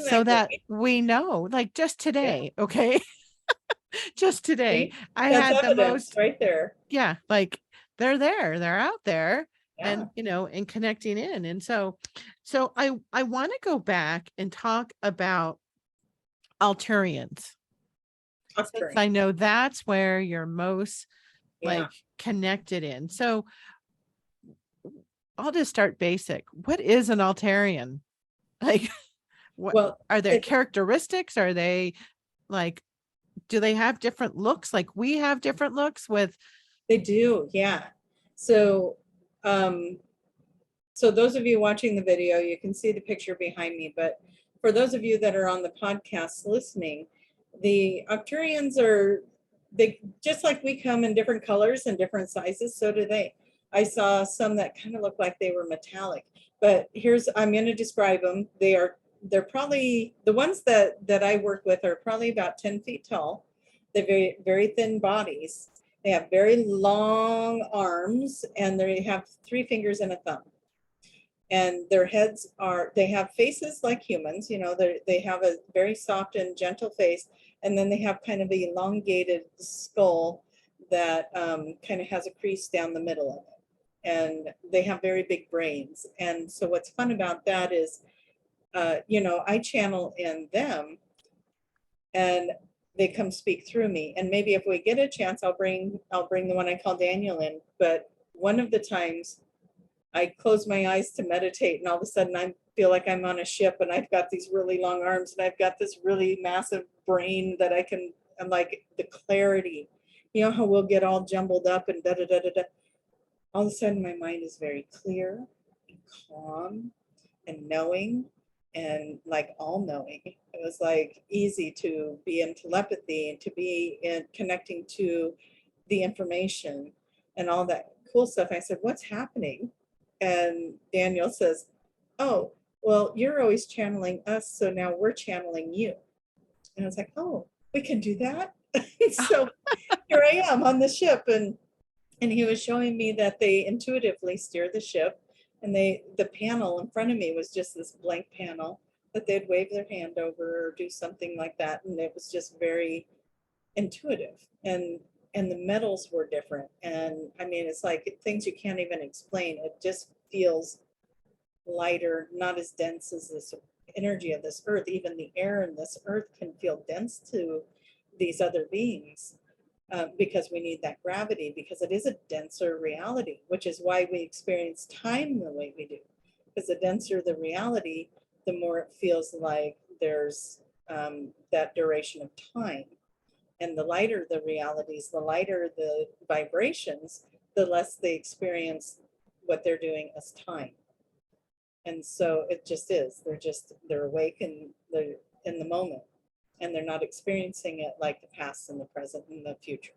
So that we know, like just today, okay? Just today, I had the most right there. Yeah, like they're out there, and and connecting in. And so I want to go back and talk about Arcturians. Since I know that's where you're most connected in. So I'll just start basic. What is an Arcturian? Like, What Well, are their characteristics? Are they like, do they have different looks? Like we have different looks with. they do, yeah. So, so those of you watching the video, you can see the picture behind me, but for those of you that are on the podcast listening, the Arcturians are, they just like we come in different colors and different sizes, so do they. I saw some that kind of look like they were metallic, but here's, I'm going to describe them. They're probably, the ones that I work with are probably about 10 feet tall. They're very, very thin bodies. They have very long arms, and they have 3 fingers and a thumb. And their heads are, they have faces like humans, you know, they have a very soft and gentle face. And then they have kind of an elongated skull that kind of has a crease down the middle of it. And they have very big brains. And so what's fun about that is, you know, I channel in them and they come speak through me. And maybe if we get a chance, I'll bring the one I call Daniel in. But one of the times I close my eyes to meditate, and all of a sudden I feel like I'm on a ship and I've got these really long arms and I've got this really massive brain that I'm like the clarity, you know how we'll get all jumbled up and da da da da da. All of a sudden my mind is very clear and calm and knowing and like all knowing. It was like easy to be in telepathy and to be in connecting to the information and all that cool stuff. I said, what's happening? And Daniel says, oh, well, you're always channeling us, so now we're channeling you. And I was like, oh, we can do that? So here I am on the ship, and he was showing me that they intuitively steer the ship, and the panel in front of me was just this blank panel that they'd wave their hand over or do something like that, and it was just very intuitive. And the metals were different. And I mean, it's like things you can't even explain. It just feels lighter, not as dense as this energy of this earth. Even the air in this earth can feel dense to these other beings because we need that gravity, because it is a denser reality, which is why we experience time the way we do. Because the denser the reality, the more it feels like there's that duration of time. And the lighter the realities, the lighter the vibrations, the less they experience what they're doing as time. And so it just is, they're awake and they're in the moment, and they're not experiencing it like the past and the present and the future.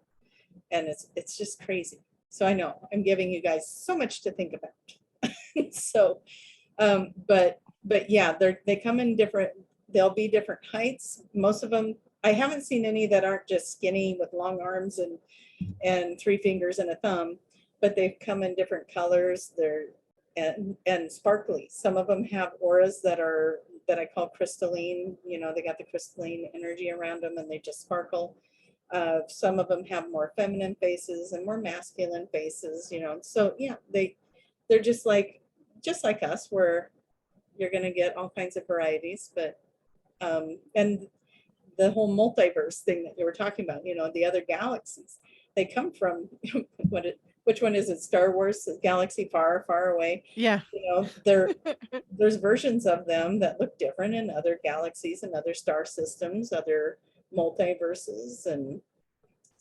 And it's just crazy. So I know I'm giving you guys so much to think about. So, but yeah, they come in different, they'll be different heights. Most of them, I haven't seen any that aren't just skinny with long arms and 3 fingers and a thumb, but they've come in different colors. They're and sparkly. Some of them have auras that I call crystalline. You know, they got the crystalline energy around them and they just sparkle. Some of them have more feminine faces and more masculine faces, you know. So yeah, they're just like us, where you're going to get all kinds of varieties. But and the whole multiverse thing that you were talking about, you know, the other galaxies, they come from which one is it? Star Wars, the galaxy far, far away. Yeah. You know, there's versions of them that look different in other galaxies and other star systems, other multiverses. And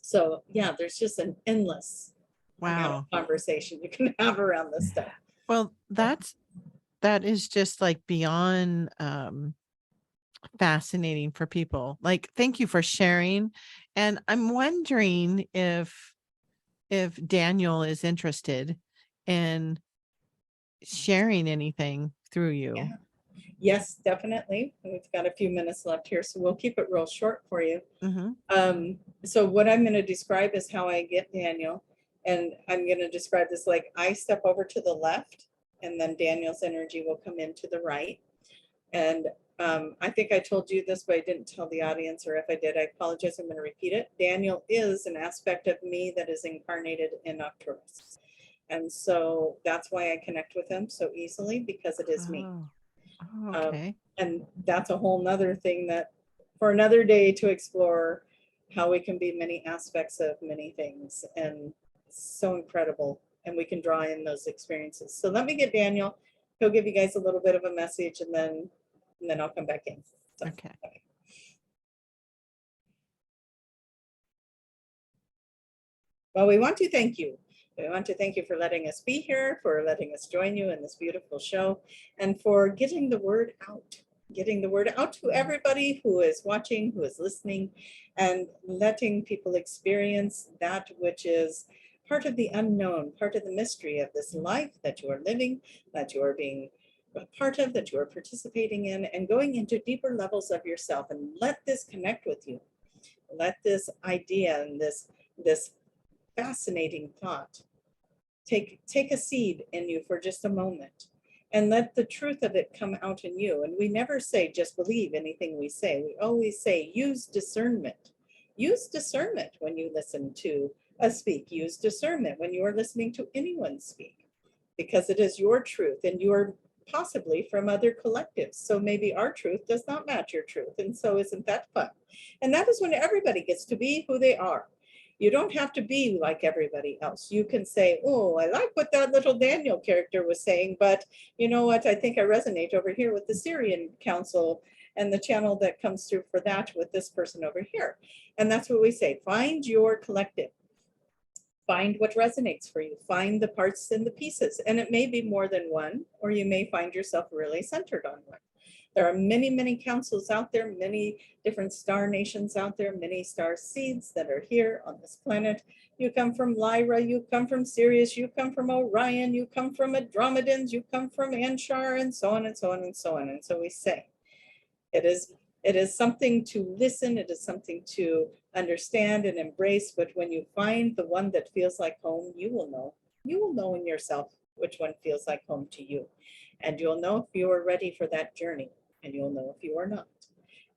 so, yeah, there's just an endless amount of conversation you can have around this stuff. Well, that is just like beyond fascinating for people. Like, thank you for sharing. And I'm wondering if Daniel is interested in sharing anything through you. Yeah. Yes, definitely. We've got a few minutes left here, so we'll keep it real short for you. So what I'm going to describe is how I get Daniel. And I'm going to describe this like I step over to the left, and then Daniel's energy will come in to the right. And I think I told you this, but I didn't tell the audience, or if I did, I apologize. I'm going to repeat it. Daniel is an aspect of me that is incarnated in Arcturus. And so that's why I connect with him so easily, because it is me. Okay. And that's a whole nother thing that for another day to explore, how we can be many aspects of many things. And so incredible. And we can draw in those experiences. So let me get Daniel. He'll give you guys a little bit of a message, and then and then I'll come back in. So, Okay. Well, we want to thank you. We want to thank you for letting us be here, for letting us join you in this beautiful show, and for getting the word out to everybody who is watching, who is listening, and letting people experience that which is part of the unknown, part of the mystery of this life that you are living, that you are being a part of, that you are participating in, and going into deeper levels of yourself. And let this connect with you. Let this idea and this fascinating thought take a seed in you for just a moment, and let the truth of it come out in you. And we never say just believe anything we say. We always say use discernment. Use discernment when you listen to us speak. Use discernment when you are listening to anyone speak, because it is your truth, and you are possibly from other collectives. So maybe our truth does not match your truth. And so isn't that fun? And that is when everybody gets to be who they are. You don't have to be like everybody else. You can say, oh, I like what that little Daniel character was saying, but you know what? I think I resonate over here with the Syrian Council and the channel that comes through for that with this person over here. And that's what we say. Find your collective. Find what resonates for you. Find the parts and the pieces. And it may be more than one, or you may find yourself really centered on one. There are many, many councils out there, many different star nations out there, many star seeds that are here on this planet. You come from Lyra, you come from Sirius, you come from Orion, you come from Andromedans, you come from Anshar, and so on and so on and so on. And so we say, it is something to listen, it is something to understand and embrace, but when you find the one that feels like home, you will know in yourself which one feels like home to you. And you'll know if you are ready for that journey, and you'll know if you are not.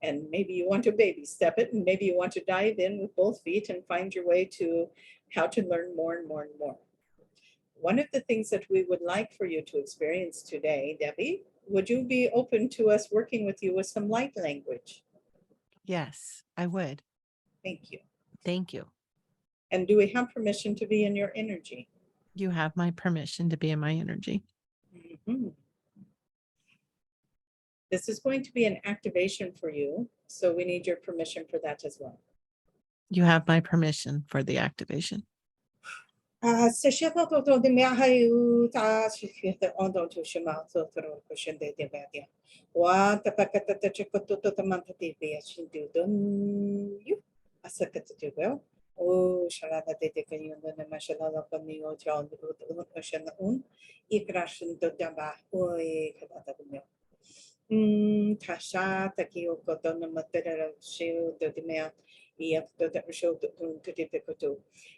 And maybe you want to baby step it, and maybe you want to dive in with both feet and find your way to how to learn more and more and more. One of the things that we would like for you to experience today, Debbie, would you be open to us working with you with some light language? Yes, I would. Thank you. Thank you. And do we have permission to be in your energy? You have my permission to be in my energy. Mm-hmm. This is going to be an activation for you, so we need your permission for that as well. You have my permission for the activation.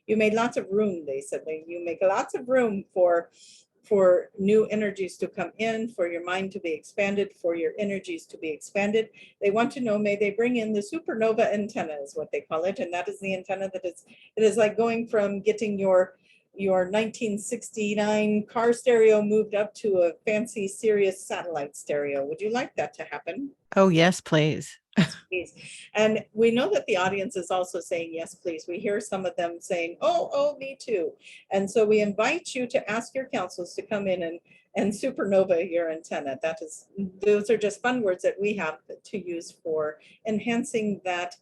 You made lots of room, they said. You make lots of room for new energies to come in, for your mind to be expanded, for your energies to be expanded. They want to know, may they bring in the supernova antenna is what they call it. And that is the antenna that it is like going from getting your 1969 car stereo moved up to a fancy Sirius satellite stereo. Would you like that to happen? Oh, yes, please. Please. And we know that the audience is also saying, yes, please. We hear some of them saying, oh, me too. And so we invite you to ask your councils to come in and supernova your antenna. Those are just fun words that we have to use for enhancing that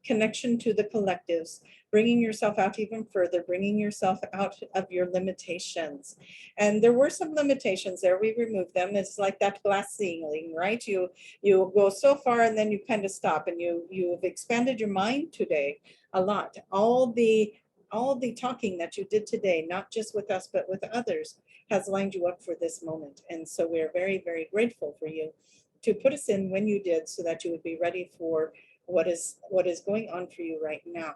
connection to the collectives, bringing yourself out even further, bringing yourself out of your limitations. And there were some limitations there. We removed them. It's like that glass ceiling, right? You go so far and then you kind of stop, and you've expanded your mind today a lot. All the talking that you did today, not just with us, but with others, has lined you up for this moment. And so we're very, very grateful for you to put us in when you did, so that you would be ready for what is going on for you right now.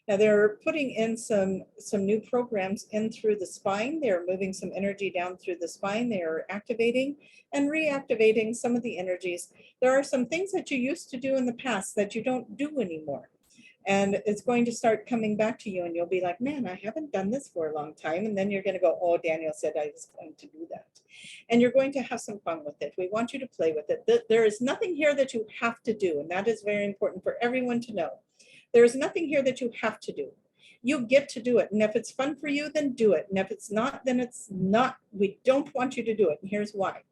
Now they're putting in some new programs in through the spine. They're moving some energy down through the spine. They are activating and reactivating some of the energies. There are some things that you used to do in the past that you don't do anymore. And it's going to start coming back to you, and you'll be like, man, I haven't done this for a long time. And then you're going to go, oh, Daniel said I was going to do that. And you're going to have some fun with it. We want you to play with it. There is nothing here that you have to do. And that is very important for everyone to know. There is nothing here that you have to do. You get to do it. And if it's fun for you, then do it. And if it's not, then it's not. We don't want you to do it. And here's why.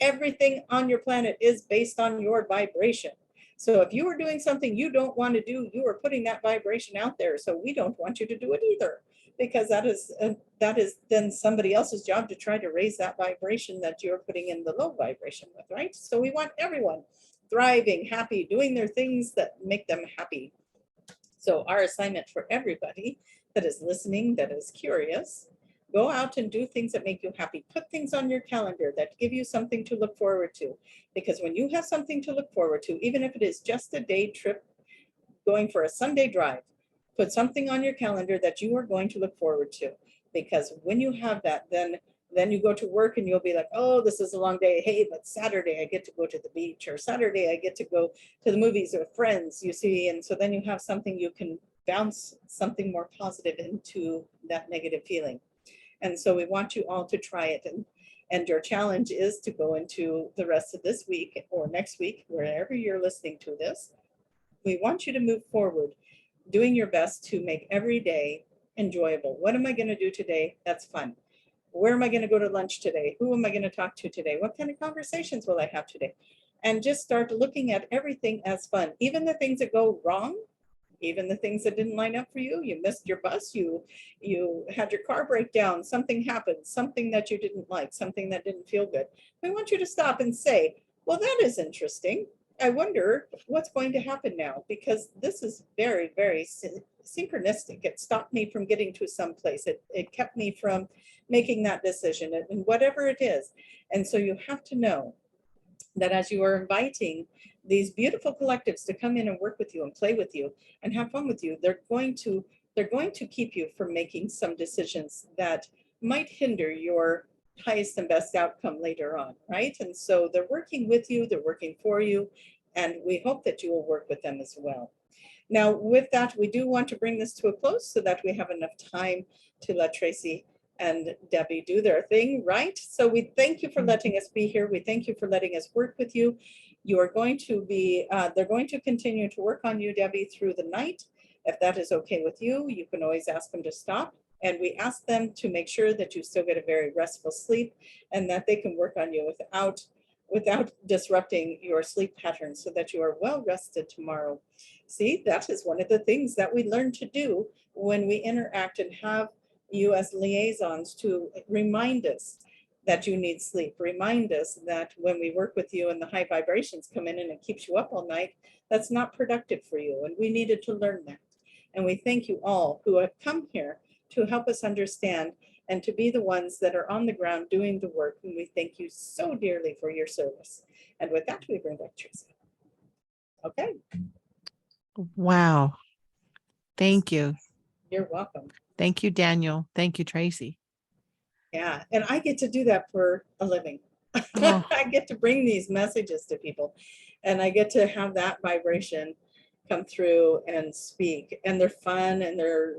Everything on your planet is based on your vibration. So if you are doing something you don't want to do, you are putting that vibration out there. So we don't want you to do it either, because that is then somebody else's job to try to raise that vibration that you're putting in the low vibration with, right? So we want everyone thriving, happy, doing their things that make them happy. So our assignment for everybody that is listening, that is curious, go out and do things that make you happy. Put things on your calendar that give you something to look forward to. Because when you have something to look forward to, even if it is just a day trip, going for a Sunday drive, put something on your calendar that you are going to look forward to. Because when you have that, then you go to work and you'll be like, oh, this is a long day. Hey, but Saturday I get to go to the beach, or Saturday I get to go to the movies with friends, you see. And so then you have something, you can bounce something more positive into that negative feeling. And so we want you all to try it. And your challenge is to go into the rest of this week or next week, wherever you're listening to this. We want you to move forward, doing your best to make every day enjoyable. What am I going to do today? That's fun. Where am I going to go to lunch today? Who am I going to talk to today? What kind of conversations will I have today? And just start looking at everything as fun, even the things that go wrong, even the things that didn't line up for you. You missed your bus, you had your car break down, something happened, something that you didn't like, something that didn't feel good. We want you to stop and say, well, that is interesting. I wonder what's going to happen now, because this is very, very synchronistic. It stopped me from getting to some place. It kept me from making that decision, and whatever it is. And so you have to know that as you are inviting these beautiful collectives to come in and work with you and play with you and have fun with you, they're going to keep you from making some decisions that might hinder your highest and best outcome later on, right? And so they're working with you, they're working for you, and we hope that you will work with them as well. Now, with that, we do want to bring this to a close so that we have enough time to let Tracie and Debbie do their thing, right? So we thank you for letting us be here. We thank you for letting us work with you. You are going to be, they're going to continue to work on you, Debbie, through the night. If that is okay with you, you can always ask them to stop. And we ask them to make sure that you still get a very restful sleep and that they can work on you without disrupting your sleep pattern, so that you are well rested tomorrow. See, that is one of the things that we learn to do when we interact and have you as liaisons, to remind us that you need sleep. Remind us that when we work with you and the high vibrations come in and it keeps you up all night, that's not productive for you. And we needed to learn that. And we thank you all who have come here to help us understand and to be the ones that are on the ground doing the work. And we thank you so dearly for your service. And with that, we bring back Tracie. Okay. Wow. Thank you. You're welcome. Thank you, Daniel. Thank you, Tracie. Yeah, and I get to do that for a living. Oh. I get to bring these messages to people, and I get to have that vibration come through and speak. And they're fun, and they're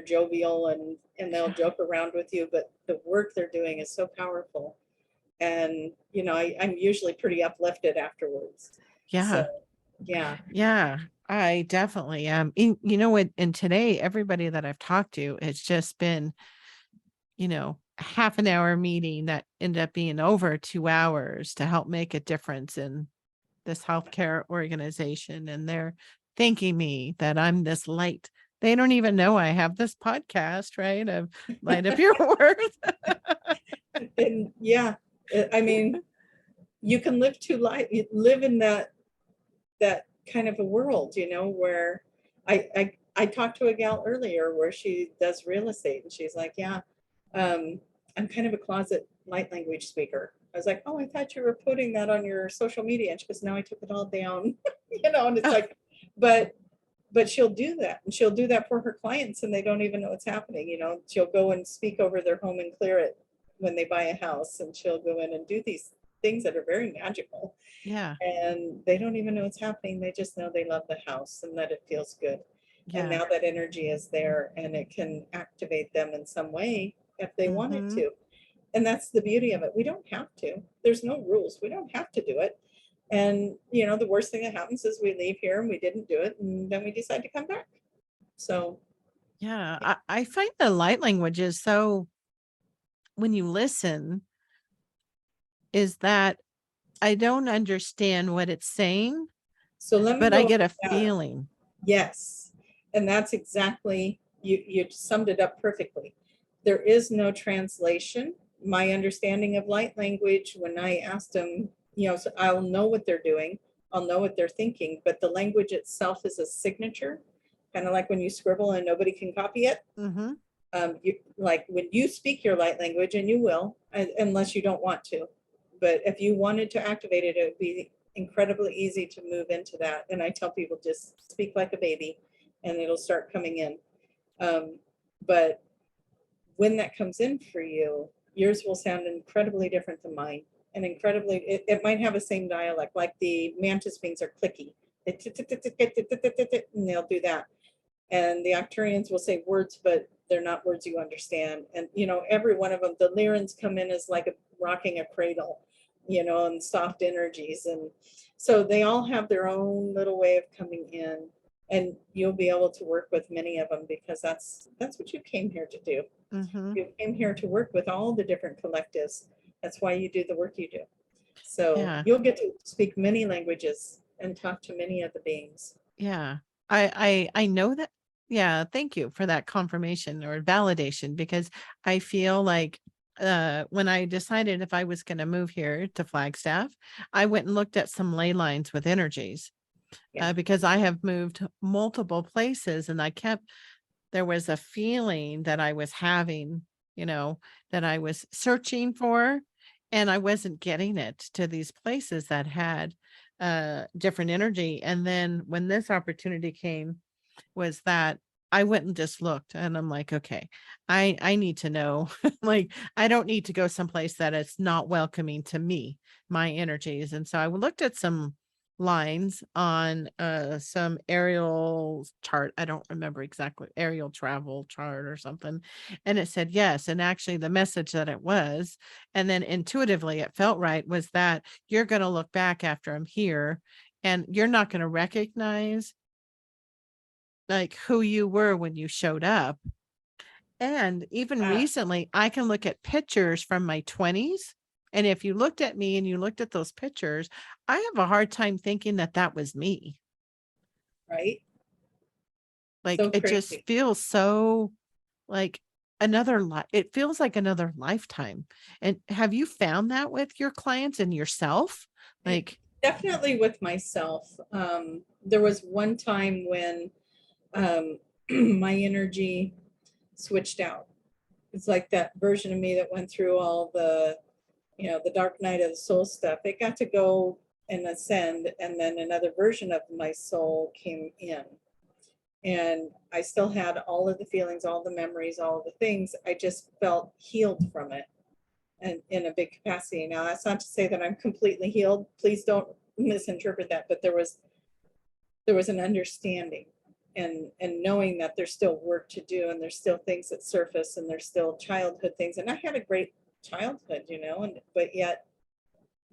jovial, and they'll joke around with you, but the work they're doing is so powerful. And you know, I'm usually pretty uplifted afterwards. Yeah. So, yeah. Yeah, I definitely am. You know what? And today, everybody that I've talked to, it's just been, you know, a half an hour meeting that ended up being over 2 hours to help make a difference in this healthcare organization. And they're thanking me that I'm this light. They don't even know I have this podcast, right? Of Light Up Your Worth. And yeah, I mean, you can live live in that kind of a world, you know, where I talked to a gal earlier where she does real estate, and she's like, yeah, I'm kind of a closet light language speaker. I was like, oh, I thought you were putting that on your social media. And she goes, no, I took it all down. You know, and it's like, but she'll do that, and she'll do that for her clients, and they don't even know what's happening. You know, she'll go and speak over their home and clear it when they buy a house, and she'll go in and do these things that are very magical. Yeah. And they don't even know what's happening. They just know they love the house and that it feels good. Yeah. And now that energy is there, and it can activate them in some way if they wanted to. And that's the beauty of it. We don't have to. There's no rules. We don't have to do it. And, you know, the worst thing that happens is we leave here and we didn't do it, and then we decide to come back. So, yeah, I find the light language is so, when you listen, is that I don't understand what it's saying, So let me but I go get a over that. feeling. Yes. And that's exactly, you summed it up perfectly. There is no translation. My understanding of light language, when I asked them, so I'll know what they're doing, I'll know what they're thinking, but the language itself is a signature, kind of like when you scribble and nobody can copy it. Mm-hmm. Like when you speak your light language, and you will, unless you don't want to. But if you wanted to activate it, it would be incredibly easy to move into that. And I tell people, just speak like a baby and it'll start coming in. But when that comes in for you, yours will sound incredibly different than mine. And incredibly, it might have the same dialect, like the mantis beings are clicky. And they'll do that. And the Arcturians will say words, but they're not words you understand. And, every one of them, the Lyrans come in as like rocking a cradle, and soft energies. And so they all have their own little way of coming in. And you'll be able to work with many of them because that's what you came here to do. Mm-hmm. You came here to work with all the different collectives. That's why you do the work you do. So Yeah. you'll get to speak many languages and talk to many of the beings. Yeah. I know that. Yeah, thank you for that confirmation or validation, because I feel like when I decided if I was going to move here to Flagstaff, I went and looked at some ley lines with energies. Yeah. Because I have moved multiple places, and there was a feeling that I was having, that I was searching for, and I wasn't getting it to these places that had different energy. And then when this opportunity came, was that I went and just looked, and I'm like, okay, I need to know. Like, I don't need to go someplace that is not welcoming to me, my energies. And so I looked at some lines on some aerial chart. I don't remember exactly, aerial travel chart or something. And it said yes. And actually the message that it was, and then intuitively it felt right, was that you're going to look back after I'm here, and you're not going to recognize like who you were when you showed up. And even Uh, recently, I can look at pictures from my 20s. And if you looked at me and you looked at those pictures, I have a hard time thinking that that was me. right. Like, So it just crazy. feels so like another life. It feels like another lifetime. And have you found that with your clients and yourself? Like, Definitely with myself. There was one time when my energy switched out. It's like that version of me that went through all the dark night of the soul stuff. It got to go and ascend, and then another version of my soul came in. And I still had all of the feelings, all the memories, all of the things. I just felt healed from it, and in a big capacity. Now, that's not to say that I'm completely healed. Please don't misinterpret that. But there was an understanding, and knowing that there's still work to do, and there's still things that surface, and there's still childhood things. And I had a great childhood, and but yet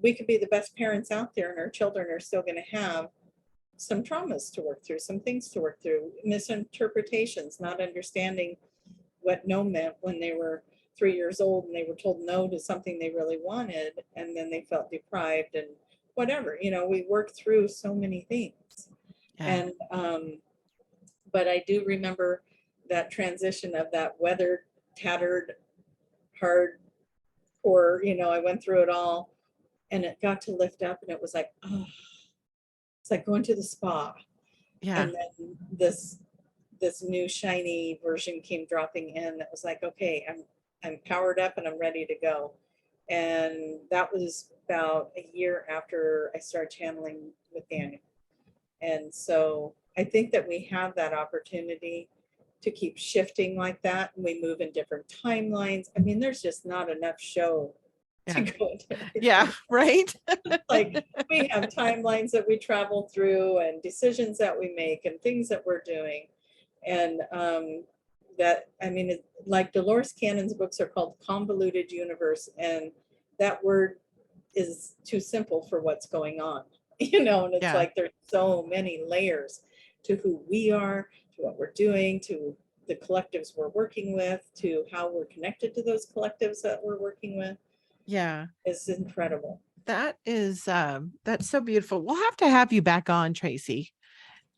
we could be the best parents out there, and our children are still going to have some traumas to work through, some things to work through, misinterpretations, not understanding what no meant when they were 3 years old and they were told no to something they really wanted, and then they felt deprived and whatever. We work through so many things. yeah, And but I do remember that transition of that weathered, tattered, hard core. I went through it all, and it got to lift up, and it was like, oh, it's like going to the spa. yeah, And then this new shiny version came dropping in that was like, okay, I'm powered up and I'm ready to go. And that was about a year after I started channeling with Daniel. And so I think that we have that opportunity to keep shifting like that, and we move in different timelines. I mean, there's just not enough show to yeah, go into yeah, everything. right? Like, we have timelines that we travel through, and decisions that we make, and things that we're doing. And that, I mean, like Dolores Cannon's books are called Convoluted Universe, and that word is too simple for what's going on. And it's Yeah, like there's so many layers to who we are, to what we're doing, to the collectives we're working with, to how we're connected to those collectives that we're working with. yeah. It's incredible. That is that's so beautiful. We'll have to have you back on, Tracie.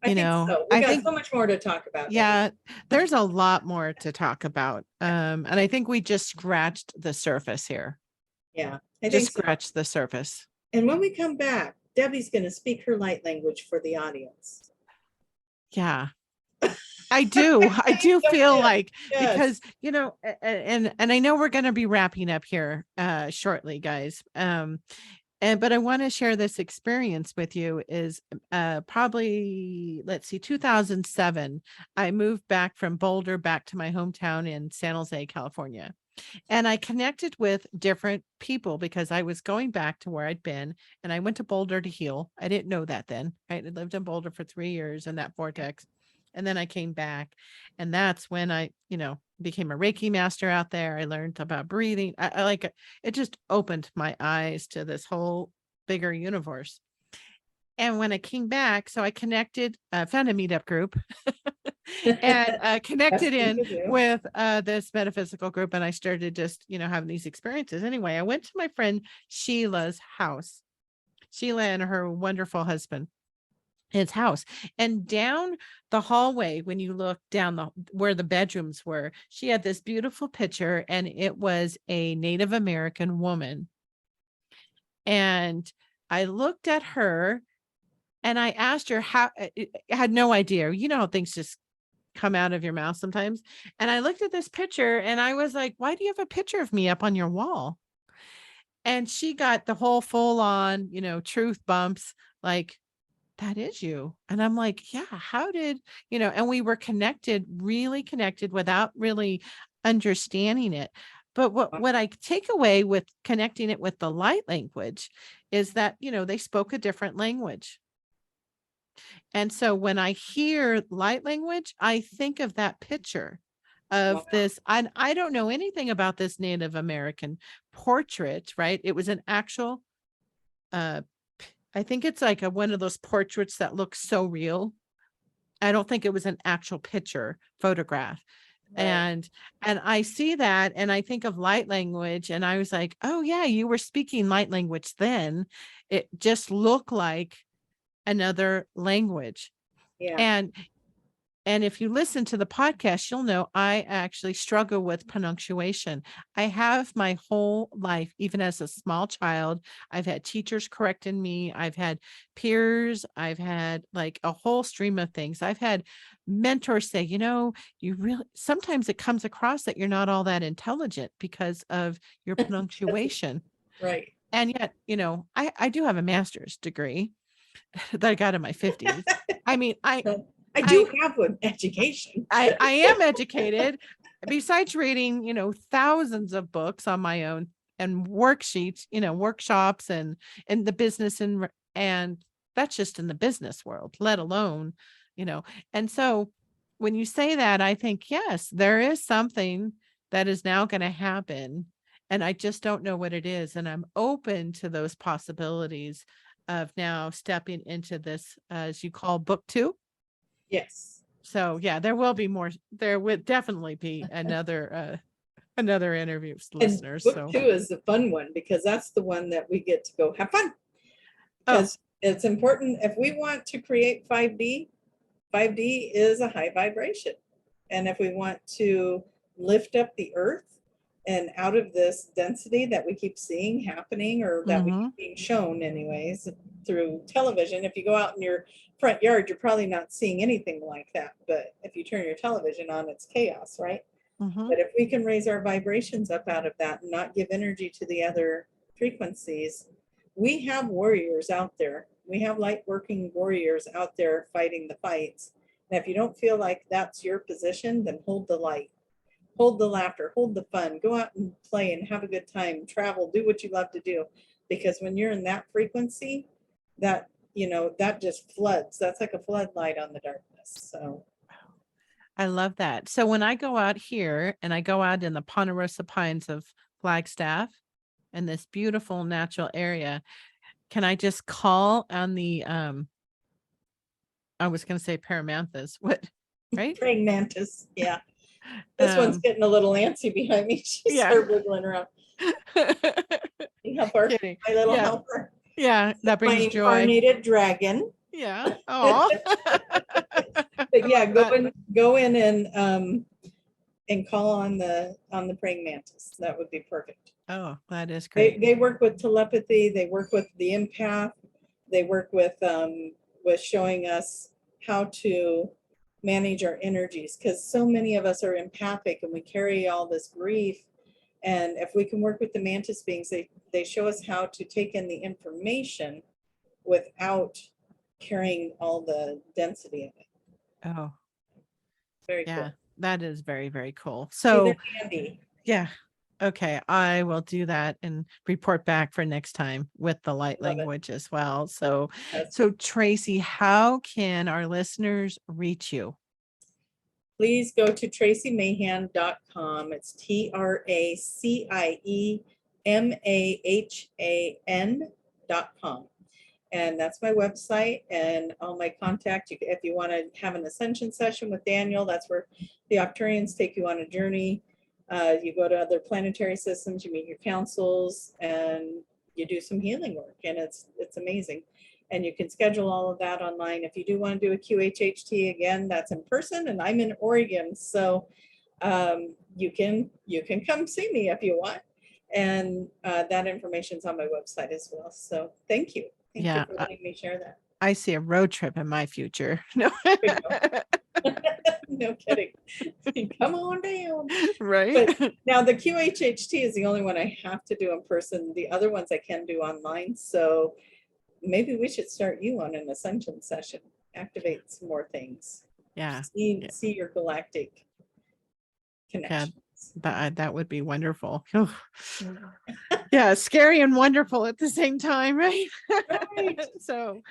I You think know, so. We I got think, so much more to talk about, Debbie. yeah, there's a lot more to talk about. And I think we just scratched the surface here. Yeah, I Just think so. scratched the surface. And when we come back, Debbie's going to speak her light language for the audience. Yeah. I do. I do Don't feel you? like, Yes. because, you know, and I know we're going to be wrapping up here shortly, guys. But I want to share this experience with you. Is probably, let's see, 2007. I moved back from Boulder back to my hometown in San Jose, California. And I connected with different people because I was going back to where I'd been, and I went to Boulder to heal. I didn't know that then. Right? I lived in Boulder for 3 years in that vortex. And then I came back, and that's when I, became a Reiki master out there. I learned about breathing. I like it. It just opened my eyes to this whole bigger universe. And when I came back, so I connected, found a meetup group and That's connected what in you do. with this metaphysical group. And I started just, having these experiences. Anyway, I went to my friend Sheila's house, Sheila and her wonderful husband, his house. And down the hallway, when you look down where the bedrooms were, she had this beautiful picture, and it was a Native American woman. And I looked at her and I asked her how. I had no idea. You know how things just come out of your mouth sometimes. And I looked at this picture and I was like, why do you have a picture of me up on your wall? And she got the whole full on, truth bumps, like, that is you. And I'm like, yeah, how did, and we were connected, really connected without really understanding it. But what I take away with connecting it with the light language is that, they spoke a different language. And so when I hear light language, I think of that picture of Wow. this. I don't know anything about this Native American portrait, right? It was an actual, I think it's like one of those portraits that looks so real. I don't think it was an actual picture photograph. Right. And I see that and I think of light language, and I was like, oh yeah, you were speaking light language then. It just looked like another language. Yeah. And if you listen to the podcast, you'll know I actually struggle with pronunciation. I have my whole life, even as a small child. I've had teachers correcting me. I've had peers. I've had like a whole stream of things. I've had mentors say, you really, sometimes it comes across that you're not all that intelligent because of your pronunciation. Right. And yet, I do have a master's degree that I got in my 50s. I mean, I do I have an education. I am educated. Besides reading, thousands of books on my own and worksheets, workshops and the business and that's just in the business world, let alone, you know. And so when you say that, I think, yes, there is something that is now going to happen. And I just don't know what it is. And I'm open to those possibilities of now stepping into this, as you call book 2. Yes. So yeah, there will be more. There would definitely be another interview, And listeners. book So 2 is the fun one because that's the one that we get to go have fun. oh, Because it's important if we want to create 5D, 5D is a high vibration. And if we want to lift up the earth and out of this density that we keep seeing happening, or that we keep being shown anyways through television, if you go out in your front yard, you're probably not seeing anything like that. But if you turn your television on, it's chaos, right? But if we can raise our vibrations up out of that and not give energy to the other frequencies, we have warriors out there. We have light working warriors out there fighting the fights. And if you don't feel like that's your position, then hold the light, hold the laughter, hold the fun, go out and play and have a good time, travel, do what you love to do. Because when you're in that frequency, that, that just floods. That's like a floodlight on the darkness. So I love that. So when I go out here and I go out in the Ponderosa Pines of Flagstaff and this beautiful natural area, can I just call on the I was going to say paramanthus, what, right? praying mantis, yeah. This one's getting a little antsy behind me. She's Yeah. wiggling around. See how helper, Kidding. my little Yeah. helper, Yeah, that my brings joy. incarnated dragon. Yeah. Oh. But yeah, go in and call on the praying mantis. That would be perfect. Oh, that is great. They work with telepathy. They work with the empath. They work with showing us how to manage our energies, because so many of us are empathic and we carry all this grief. And if we can work with the mantis beings, they show us how to take in the information without carrying all the density of it. Oh, Very yeah, cool. that is very, very cool. See, So they're handy. yeah. Okay, I will do that and report back for next time with the light Love it. language as well. So, Yes. so Tracie, how can our listeners reach you? Please go to traciemahan.com. It's TraciemaHan.com. And that's my website and all my contact. If you want to have an ascension session with Daniel, that's where the Arcturians take you on a journey. You go to other planetary systems, you meet your councils, and you do some healing work, and it's amazing. And you can schedule all of that online. If you do want to do a QHHT, again, that's in person, and I'm in Oregon, so you can come see me if you want. And that information is on my website as well. So thank you. Thank you for letting me share that. I see a road trip in my future. No. No kidding. Come on down. Right. But now the QHHT is the only one I have to do in person. The other ones I can do online. So maybe we should start you on an ascension session. Activate some more things. Yeah. See your galactic connection. That would be wonderful. Yeah, scary and wonderful at the same time, right? Right. So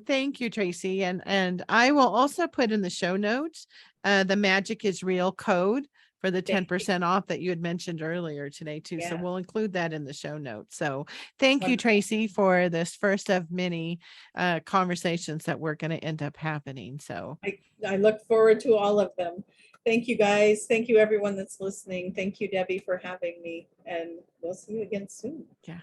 thank you, Tracie. And I will also put in the show notes the Magic is Real code for the 10% off that you had mentioned earlier today too. Yeah. So we'll include that in the show notes. So thank you, Tracie, for this first of many conversations that we're going to end up happening. So I look forward to all of them. Thank you, guys. Thank you, everyone that's listening. Thank you, Debbie, for having me. And we'll see you again soon. Yeah.